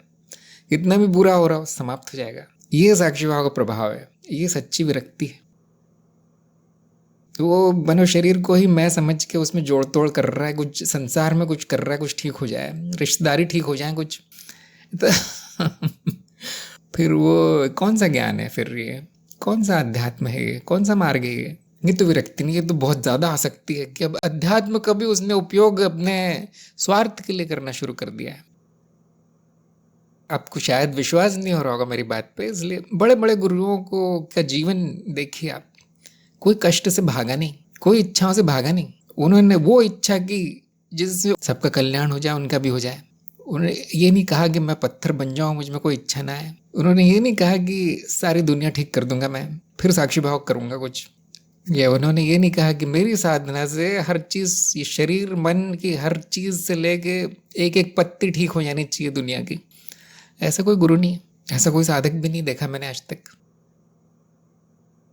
कितना भी बुरा हो रहा हो, समाप्त हो जाएगा। ये साक्षी भाव का प्रभाव है, ये सच्ची विरक्ति है। तो वो मनो शरीर को ही मैं समझ के उसमें जोड़ तोड़ कर रहा है, कुछ संसार में कुछ कर रहा है, कुछ ठीक हो जाए, रिश्तेदारी ठीक हो जाए कुछ तो फिर वो कौन सा ज्ञान है, फिर ये कौन सा अध्यात्म है, ये कौन सा मार्ग है ये तो विरक्ति नहीं, ये तो बहुत ज्यादा आसक्ति है कि अब अध्यात्म का भी उसने उपयोग अपने स्वार्थ के लिए करना शुरू कर दिया है। आपको शायद विश्वास नहीं हो रहा होगा मेरी बात पे, इसलिए बड़े बड़े गुरुओं को का जीवन देखिए आप, कोई कष्ट से भागा नहीं, कोई इच्छाओं से भागा नहीं। उन्होंने वो इच्छा की जिससे सबका कल्याण हो जाए, उनका भी हो जाए। उन्होंने ये नहीं कहा कि मैं पत्थर बन जाऊं, मुझ में कोई इच्छा ना है। उन्होंने ये नहीं कहा कि सारी दुनिया ठीक कर दूंगा मैं, फिर साक्षी भाव करूंगा कुछ। या उन्होंने ये नहीं कहा कि मेरी साधना से हर चीज, ये शरीर मन की हर चीज से लेके एक एक पत्ती ठीक हो जानी चाहिए दुनिया की। ऐसा कोई गुरु नहीं, ऐसा कोई साधक भी नहीं देखा मैंने आज तक।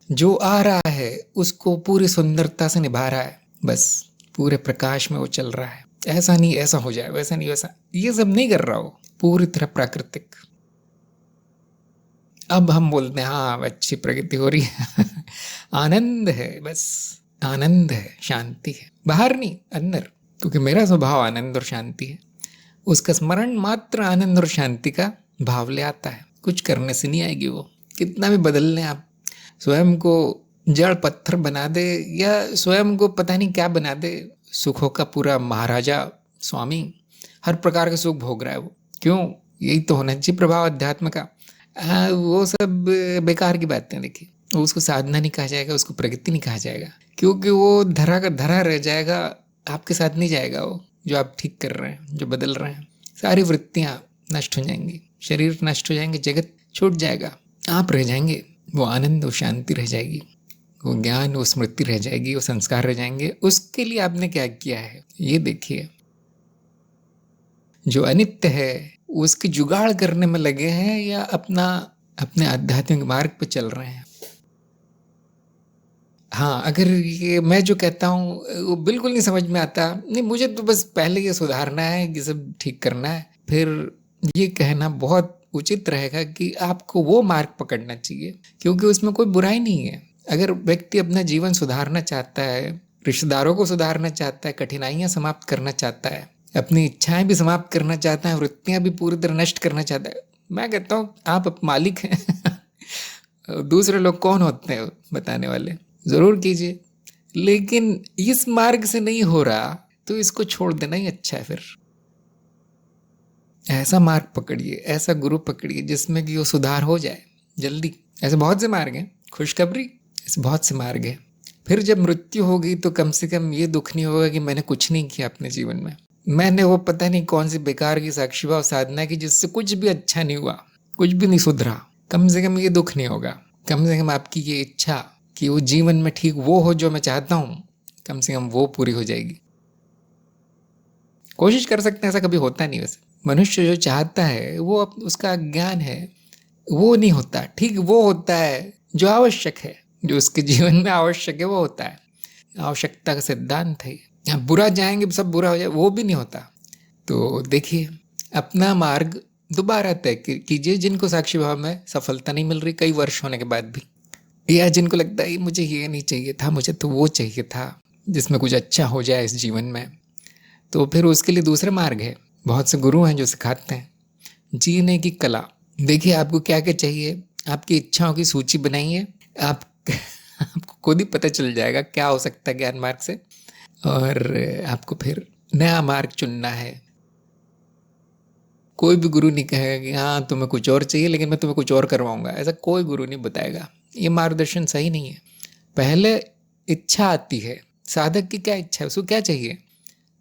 जो आ रहा है उसको पूरी सुंदरता से निभा रहा है, बस पूरे प्रकाश में वो चल रहा है। ऐसा नहीं ऐसा हो जाए, वैसा नहीं वैसा, ये सब नहीं कर रहा हो, पूरी तरह प्राकृतिक। अब हम बोलते हैं हाँ अच्छी प्रगति हो रही है आनंद है, बस आनंद है, शांति है, बाहर नहीं अंदर, क्योंकि मेरा स्वभाव आनंद और शांति है। उसका स्मरण मात्र आनंद और शांति का भाव ले आता है, कुछ करने से नहीं आएगी वो। कितना भी बदल लें आप, स्वयं को जड़ पत्थर बना दे या स्वयं को पता नहीं क्या बना दे, सुखों का पूरा महाराजा स्वामी, हर प्रकार के सुख भोग रहा है वो। क्यों, यही तो होना चाहिए प्रभाव अध्यात्म का। वो सब बेकार की बातें। देखिए उसको साधना नहीं कहा जाएगा, उसको प्रगति नहीं कहा जाएगा, क्योंकि वो धरा का धरा रह जाएगा, आपके साथ नहीं जाएगा वो जो आप ठीक कर रहे हैं, जो बदल रहे हैं। सारी वृत्तियां नष्ट हो जाएंगी, शरीर नष्ट हो जाएंगे, जगत छूट जाएगा, आप रह जाएंगे। वो आनंद, वो शांति रह जाएगी, वो ज्ञान, वो स्मृति रह जाएगी, वो संस्कार रह जाएंगे। उसके लिए आपने क्या किया है ये देखिए। जो अनित्य है उसकी जुगाड़ करने में लगे हैं या अपने आध्यात्मिक मार्ग पर चल रहे हैं। हाँ, अगर ये मैं जो कहता हूँ वो बिल्कुल नहीं समझ में आता, नहीं मुझे तो बस पहले ये सुधारना है, ये सब ठीक करना है, फिर ये कहना बहुत उचित रहेगा कि आपको वो मार्ग पकड़ना चाहिए, क्योंकि उसमें कोई बुराई नहीं है। अगर व्यक्ति अपना जीवन सुधारना चाहता है, रिश्तेदारों को सुधारना चाहता है, कठिनाइयाँ समाप्त करना चाहता है, अपनी इच्छाएं भी समाप्त करना चाहता है, वृत्तियां भी पूरी तरह नष्ट करना चाहता है, मैं कहता हूँ आप मालिक हैं। दूसरे लोग कौन होते हैं बताने वाले? जरूर कीजिए, लेकिन इस मार्ग से नहीं हो रहा तो इसको छोड़ देना ही अच्छा है। फिर ऐसा मार्ग पकड़िए, ऐसा गुरु पकड़िए जिसमें कि वो सुधार हो जाए जल्दी। ऐसे बहुत से मार्ग हैं, खुशखबरी, ऐसे बहुत से मार्ग हैं। फिर जब मृत्यु होगी तो कम से कम ये दुख नहीं होगा कि मैंने कुछ नहीं किया अपने जीवन में, मैंने वो पता नहीं कौन सी बेकार की साक्षीभाव साधना की जिससे कुछ भी अच्छा नहीं हुआ, कुछ भी नहीं सुधरा। कम से कम ये दुख नहीं होगा। कम से कम आपकी ये इच्छा कि वो जीवन में ठीक वो हो जो मैं चाहता हूँ, कम से कम वो पूरी हो जाएगी। कोशिश कर सकते हैं, ऐसा कभी होता नहीं। वैसे मनुष्य जो चाहता है वो उसका ज्ञान है, वो नहीं होता। ठीक वो होता है जो आवश्यक है, जो उसके जीवन में आवश्यक है वो होता है। आवश्यकता का सिद्धांत है। यहाँ बुरा जाएंगे सब बुरा हो जाए, वो भी नहीं होता। तो देखिए, अपना मार्ग दोबारा तय कीजिए। जिनको साक्षी भाव में सफलता नहीं मिल रही कई वर्ष होने के बाद भी, या जिनको लगता है मुझे ये नहीं चाहिए था, मुझे तो वो चाहिए था जिसमें कुछ अच्छा हो जाए इस जीवन में, तो फिर उसके लिए दूसरे मार्ग है। बहुत से गुरु हैं जो सिखाते हैं जीने की कला। देखिए आपको क्या क्या चाहिए, आपकी इच्छाओं की सूची बनाइए, आप आपको खुद ही पता चल जाएगा क्या हो सकता है ज्ञान मार्ग से, और आपको फिर नया मार्ग चुनना है। कोई भी गुरु नहीं कहेगा कि हाँ तुम्हें कुछ और चाहिए लेकिन मैं तुम्हें कुछ और करवाऊंगा, ऐसा कोई गुरु नहीं बताएगा। ये मार्गदर्शन सही नहीं है। पहले इच्छा आती है, साधक की क्या इच्छा है, उसको क्या चाहिए,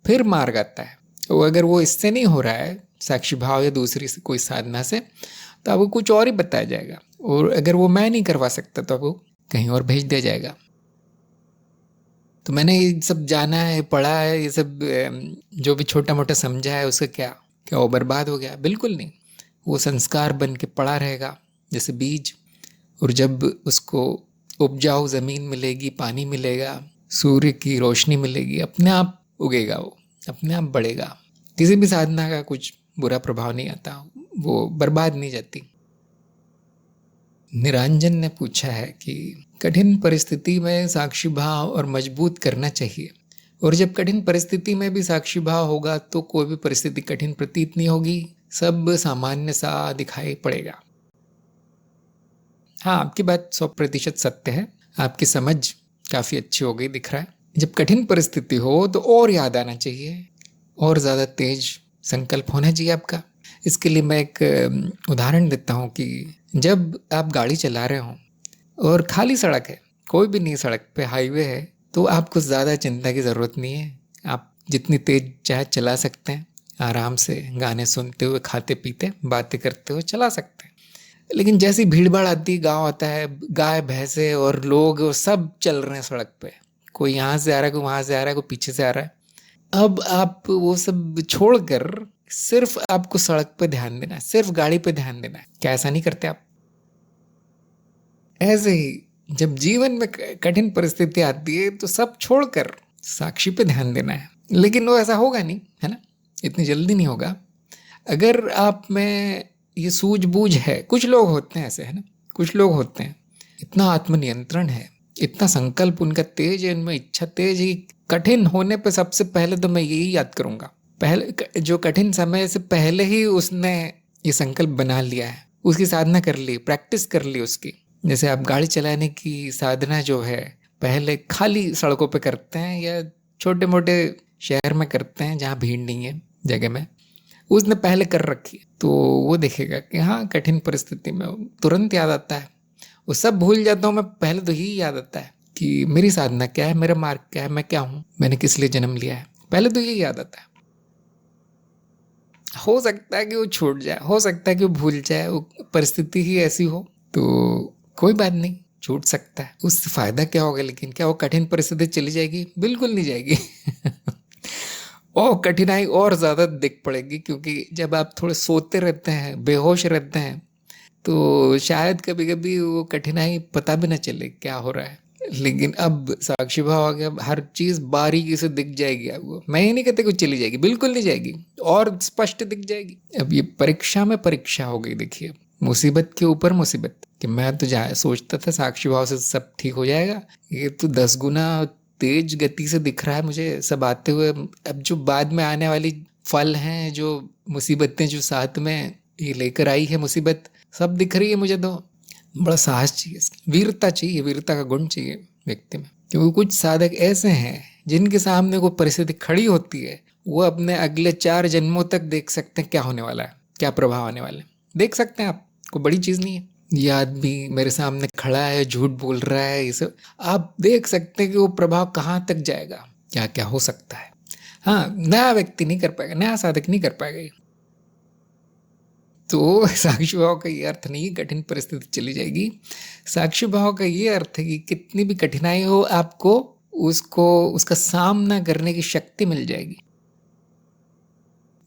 फिर मार्ग आता है। तो अगर वो इससे नहीं हो रहा है, साक्षी भाव या दूसरी से कोई साधना से, तो आपको कुछ और ही बताया जाएगा। और अगर वो मैं नहीं करवा सकता तो आपको कहीं और भेज दिया जाएगा। तो मैंने ये सब जाना है, पढ़ा है, ये सब जो भी छोटा मोटा समझा है उसका क्या क्या वो बर्बाद हो गया? बिल्कुल नहीं। वो संस्कार बन के पड़ा रहेगा जैसे बीज, और जब उसको उपजाऊ ज़मीन मिलेगी, पानी मिलेगा, सूर्य की रोशनी मिलेगी, अपने आप उगेगा, वो अपने आप बढ़ेगा। किसी भी साधना का कुछ बुरा प्रभाव नहीं आता, वो बर्बाद नहीं जाती। निरंजन ने पूछा है कि कठिन परिस्थिति में साक्षी भाव और मजबूत करना चाहिए, और जब कठिन परिस्थिति में भी साक्षी भाव होगा तो कोई भी परिस्थिति कठिन प्रतीत नहीं होगी, सब सामान्य सा दिखाई पड़ेगा। हाँ, आपकी बात 100% सत्य है। आपकी समझ काफ़ी अच्छी हो गई, दिख रहा है। जब कठिन परिस्थिति हो तो और याद आना चाहिए, और ज़्यादा तेज संकल्प होना चाहिए आपका। इसके लिए मैं एक उदाहरण देता हूँ कि जब आप गाड़ी चला रहे हों और खाली सड़क है, कोई भी नहीं सड़क पे, हाईवे है, तो आपको ज़्यादा चिंता की ज़रूरत नहीं है। आप जितनी तेज चाहे चला सकते हैं, आराम से गाने सुनते हुए, खाते पीते, बातें करते हुए चला सकते हैं। लेकिन जैसी भीड़ भाड़ आती, गाँव आता है, गाय भैंसे और लोग सब चल रहे हैं सड़क पे, कोई यहाँ से आ रहा है, कोई वहाँ से आ रहा है, कोई पीछे से आ रहा है। अब आप वो सब छोड़कर सिर्फ आपको सड़क पे ध्यान देना है, सिर्फ गाड़ी पे ध्यान देना है। क्या ऐसा नहीं करते आप? ऐसे ही जब जीवन में कठिन परिस्थिति आती है तो सब छोड़कर साक्षी पे ध्यान देना है। लेकिन वो ऐसा होगा नहीं, है ना, इतनी जल्दी नहीं होगा। अगर आप में ये सूझबूझ है, कुछ लोग होते हैं ऐसे, है ना, कुछ लोग होते हैं, इतना आत्मनियंत्रण है, इतना संकल्प उनका तेज है, उनमें इच्छा तेज है। कठिन होने पे सबसे पहले तो मैं यही याद करूंगा, पहले जो कठिन समय से पहले ही उसने ये संकल्प बना लिया है, उसकी साधना कर ली, प्रैक्टिस कर ली उसकी। जैसे आप गाड़ी चलाने की साधना जो है पहले खाली सड़कों पे करते हैं या छोटे मोटे शहर में करते हैं जहाँ भीड़ नहीं है जगह में, उसने पहले कर रखी है, तो वो देखेगा कि हाँ कठिन परिस्थिति में तुरंत याद आता है। वो सब भूल जाता हूँ मैं, पहले तो यही याद आता है कि मेरी साधना क्या है, मेरा मार्ग क्या है, मैं क्या हूँ, मैंने किस लिए जन्म लिया है, पहले तो यही याद आता है। हो सकता है कि वो छूट जाए, हो सकता है कि वो भूल जाए, वो परिस्थिति ही ऐसी हो, तो कोई बात नहीं, छूट सकता है, उससे फायदा क्या होगा? लेकिन क्या वो कठिन परिस्थिति चली जाएगी? बिल्कुल नहीं जाएगी। और कठिनाई और ज़्यादा दिख पड़ेगी, क्योंकि जब आप थोड़े सोते रहते हैं, बेहोश रहते हैं, तो शायद कभी कभी वो कठिनाई पता भी ना चले क्या हो रहा है। लेकिन अब साक्षी भाव आ गया, अब हर चीज बारीकी से दिख जाएगी आपको। मैं ही नहीं कहते कुछ चली जाएगी, बिल्कुल नहीं जाएगी, और स्पष्ट दिख जाएगी। अब ये परीक्षा में परीक्षा हो गई, देखिए मुसीबत के ऊपर मुसीबत। कि मैं तो सोचता था साक्षी भाव से सब ठीक हो जाएगा, ये तो 10 गुना तेज गति से दिख रहा है मुझे सब आते हुए। अब जो बाद में आने वाली फल हैं, जो मुसीबतें जो साथ में ये लेकर आई है मुसीबत, सब दिख रही है मुझे। तो बड़ा साहस चाहिए, वीरता चाहिए, वीरता का गुण चाहिए व्यक्ति में। क्योंकि कुछ साधक ऐसे हैं जिनके सामने कोई परिस्थिति खड़ी होती है, वो अपने अगले 4 जन्मों तक देख सकते हैं क्या होने वाला है, क्या प्रभाव आने वाले, देख सकते हैं आप। कोई बड़ी चीज नहीं है। ये आदमी मेरे सामने खड़ा है, झूठ बोल रहा है, ये सब आप देख सकते हैं कि वो प्रभाव कहाँ तक जाएगा, क्या क्या हो सकता है। हाँ, नया व्यक्ति नहीं कर पाएगा, नया साधक नहीं कर पाएगा। तो साक्षी भाव का ये अर्थ नहीं कठिन परिस्थिति चली जाएगी। साक्षी भाव का ये अर्थ है कि कितनी भी कठिनाई हो, आपको उसका सामना करने की शक्ति मिल जाएगी।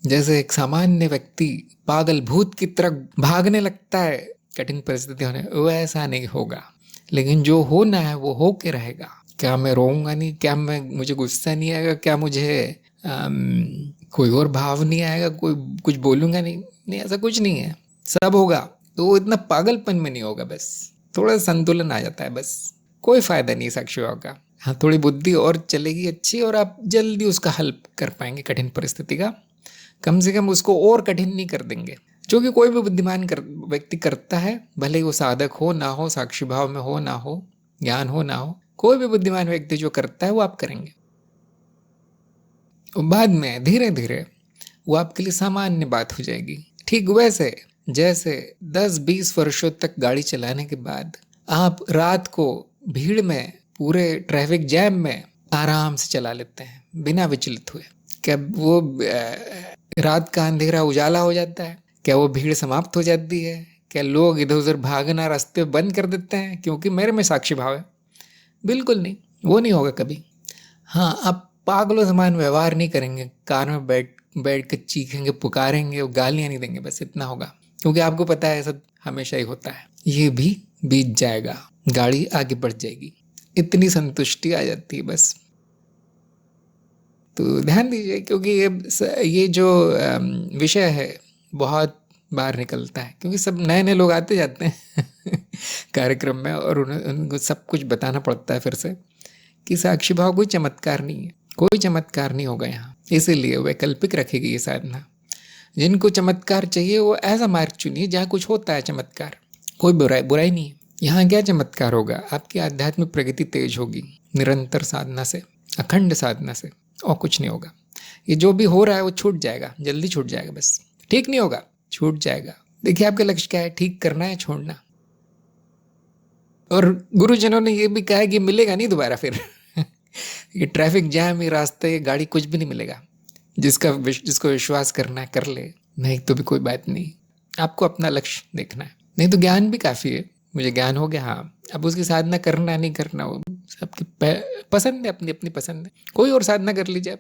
जैसे एक सामान्य व्यक्ति पागल भूत की तरह भागने लगता है कठिन परिस्थिति होने, वो ऐसा नहीं होगा। लेकिन जो होना है वो हो के रहेगा। क्या मैं रोऊंगा नहीं, क्या मुझे गुस्सा नहीं आएगा, क्या मुझे कोई और भाव नहीं आएगा, कोई कुछ बोलूंगा नहीं, ऐसा कुछ नहीं है, सब होगा। तो वो इतना पागलपन में नहीं होगा, बस थोड़ा संतुलन आ जाता है, बस कोई फायदा नहीं साक्षी भाव का। हाँ, थोड़ी बुद्धि और चलेगी अच्छी, और आप जल्दी उसका हल कर पाएंगे कठिन परिस्थिति का। कम से कम उसको और कठिन नहीं कर देंगे, जो कि कोई भी बुद्धिमान व्यक्ति करता है, भले ही वो साधक हो ना हो, साक्षी भाव में हो ना हो, ज्ञान हो ना हो, कोई भी बुद्धिमान व्यक्ति जो करता है वो आप करेंगे। बाद में धीरे धीरे वो आपके लिए सामान्य बात हो जाएगी। ठीक वैसे जैसे 10-20 वर्षों तक गाड़ी चलाने के बाद आप रात को भीड़ में, पूरे ट्रैफिक जैम में आराम से चला लेते हैं बिना विचलित हुए। क्या वो रात का अंधेरा उजाला हो जाता है? क्या वो भीड़ समाप्त हो जाती है? क्या लोग इधर उधर भागना रास्ते बंद कर देते हैं क्योंकि मेरे में साक्षी भाव है? बिल्कुल नहीं, वो नहीं होगा कभी। हाँ, आप पागलों समान व्यवहार नहीं करेंगे, कार में बैठ के चीखेंगे, पुकारेंगे, वो गालियां नहीं देंगे, बस इतना होगा। क्योंकि आपको पता है सब हमेशा ही होता है, ये भी बीत जाएगा, गाड़ी आगे बढ़ जाएगी, इतनी संतुष्टि आ जाती है बस। तो ध्यान दीजिए, क्योंकि ये जो विषय है बहुत बार निकलता है, क्योंकि सब नए नए लोग आते जाते हैं कार्यक्रम में, और उनको सब कुछ बताना पड़ता है फिर से कि साक्षी भाव कोई चमत्कार नहीं है, कोई चमत्कार नहीं होगा यहाँ। इसीलिए वैकल्पिक रखेगी ये साधना। जिनको चमत्कार चाहिए वो ऐसा मार्ग चुनिए जहाँ कुछ होता है चमत्कार, कोई बुराई नहीं है। यहाँ क्या चमत्कार होगा? आपकी आध्यात्मिक प्रगति तेज होगी निरंतर साधना से, अखंड साधना से, और कुछ नहीं होगा। ये जो भी हो रहा है वो छूट जाएगा, जल्दी छूट जाएगा, बस ठीक नहीं होगा, छूट जाएगा। देखिए आपका लक्ष्य क्या है, ठीक करना है, छोड़ना। और गुरुजनों ने ये भी कहा है कि मिलेगा नहीं दोबारा फिर ये ट्रैफिक जैम, ये रास्ते, ये गाड़ी, कुछ भी नहीं मिलेगा। जिसको विश्वास करना है कर ले, नहीं तो भी कोई बात नहीं, आपको अपना लक्ष्य देखना है। नहीं तो ज्ञान भी काफ़ी है, मुझे ज्ञान हो गया, हाँ, अब उसकी साधना करना नहीं करना वो सबकी पसंद है, अपनी अपनी पसंद है, कोई और साधना कर लीजिए।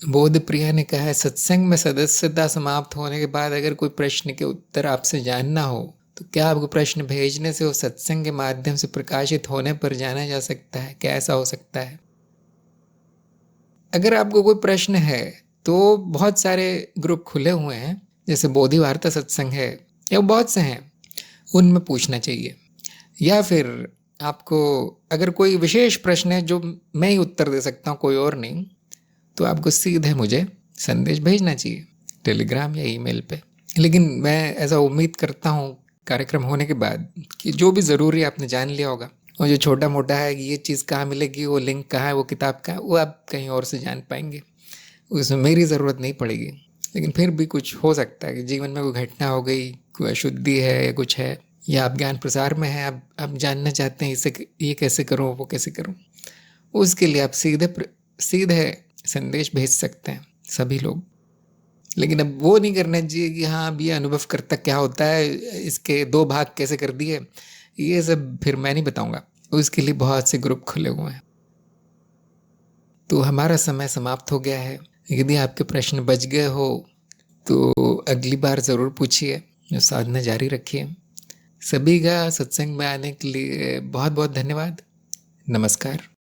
बोध प्रिया ने कहा है, सत्संग में सदस्यता समाप्त होने के बाद अगर कोई प्रश्न के उत्तर आपसे जानना हो तो क्या आपको प्रश्न भेजने से वो सत्संग के माध्यम से प्रकाशित होने पर जाना जा सकता है? क्या ऐसा हो सकता है? अगर आपको कोई प्रश्न है तो बहुत सारे ग्रुप खुले हुए हैं, जैसे बोधि वार्ता सत्संग है, या बहुत से हैं, उनमें पूछना चाहिए। या फिर आपको अगर कोई विशेष प्रश्न है जो मैं ही उत्तर दे सकता हूँ, कोई और नहीं, तो आपको सीधे मुझे संदेश भेजना चाहिए, टेलीग्राम या ईमेल पे। लेकिन मैं ऐसा उम्मीद करता हूँ कार्यक्रम होने के बाद कि जो भी ज़रूरी आपने जान लिया होगा, और जो छोटा मोटा है कि ये चीज़ कहाँ मिलेगी, वो लिंक कहाँ है, वो किताब कहाँ है, वो आप कहीं और से जान पाएंगे, उसमें मेरी ज़रूरत नहीं पड़ेगी। लेकिन फिर भी कुछ हो सकता है कि जीवन में कोई घटना हो गई, कोई अशुद्धि है या कुछ है, या आप ज्ञान प्रसार में हैं, आप जानना चाहते हैं इसे, ये कैसे करूँ, वो कैसे करूँ, उसके लिए आप सीधे संदेश भेज सकते हैं सभी लोग। लेकिन अब वो नहीं करना चाहिए कि हाँ अब ये अनुभव करता क्या होता है, इसके 2 भाग कैसे कर दिए, ये सब फिर मैं नहीं बताऊंगा, उसके लिए बहुत से ग्रुप खुले हुए हैं। तो हमारा समय समाप्त हो गया है। यदि आपके प्रश्न बच गए हो तो अगली बार ज़रूर पूछिए, साधना जारी रखिए। सभी का सत्संग में आने के लिए बहुत बहुत धन्यवाद। नमस्कार।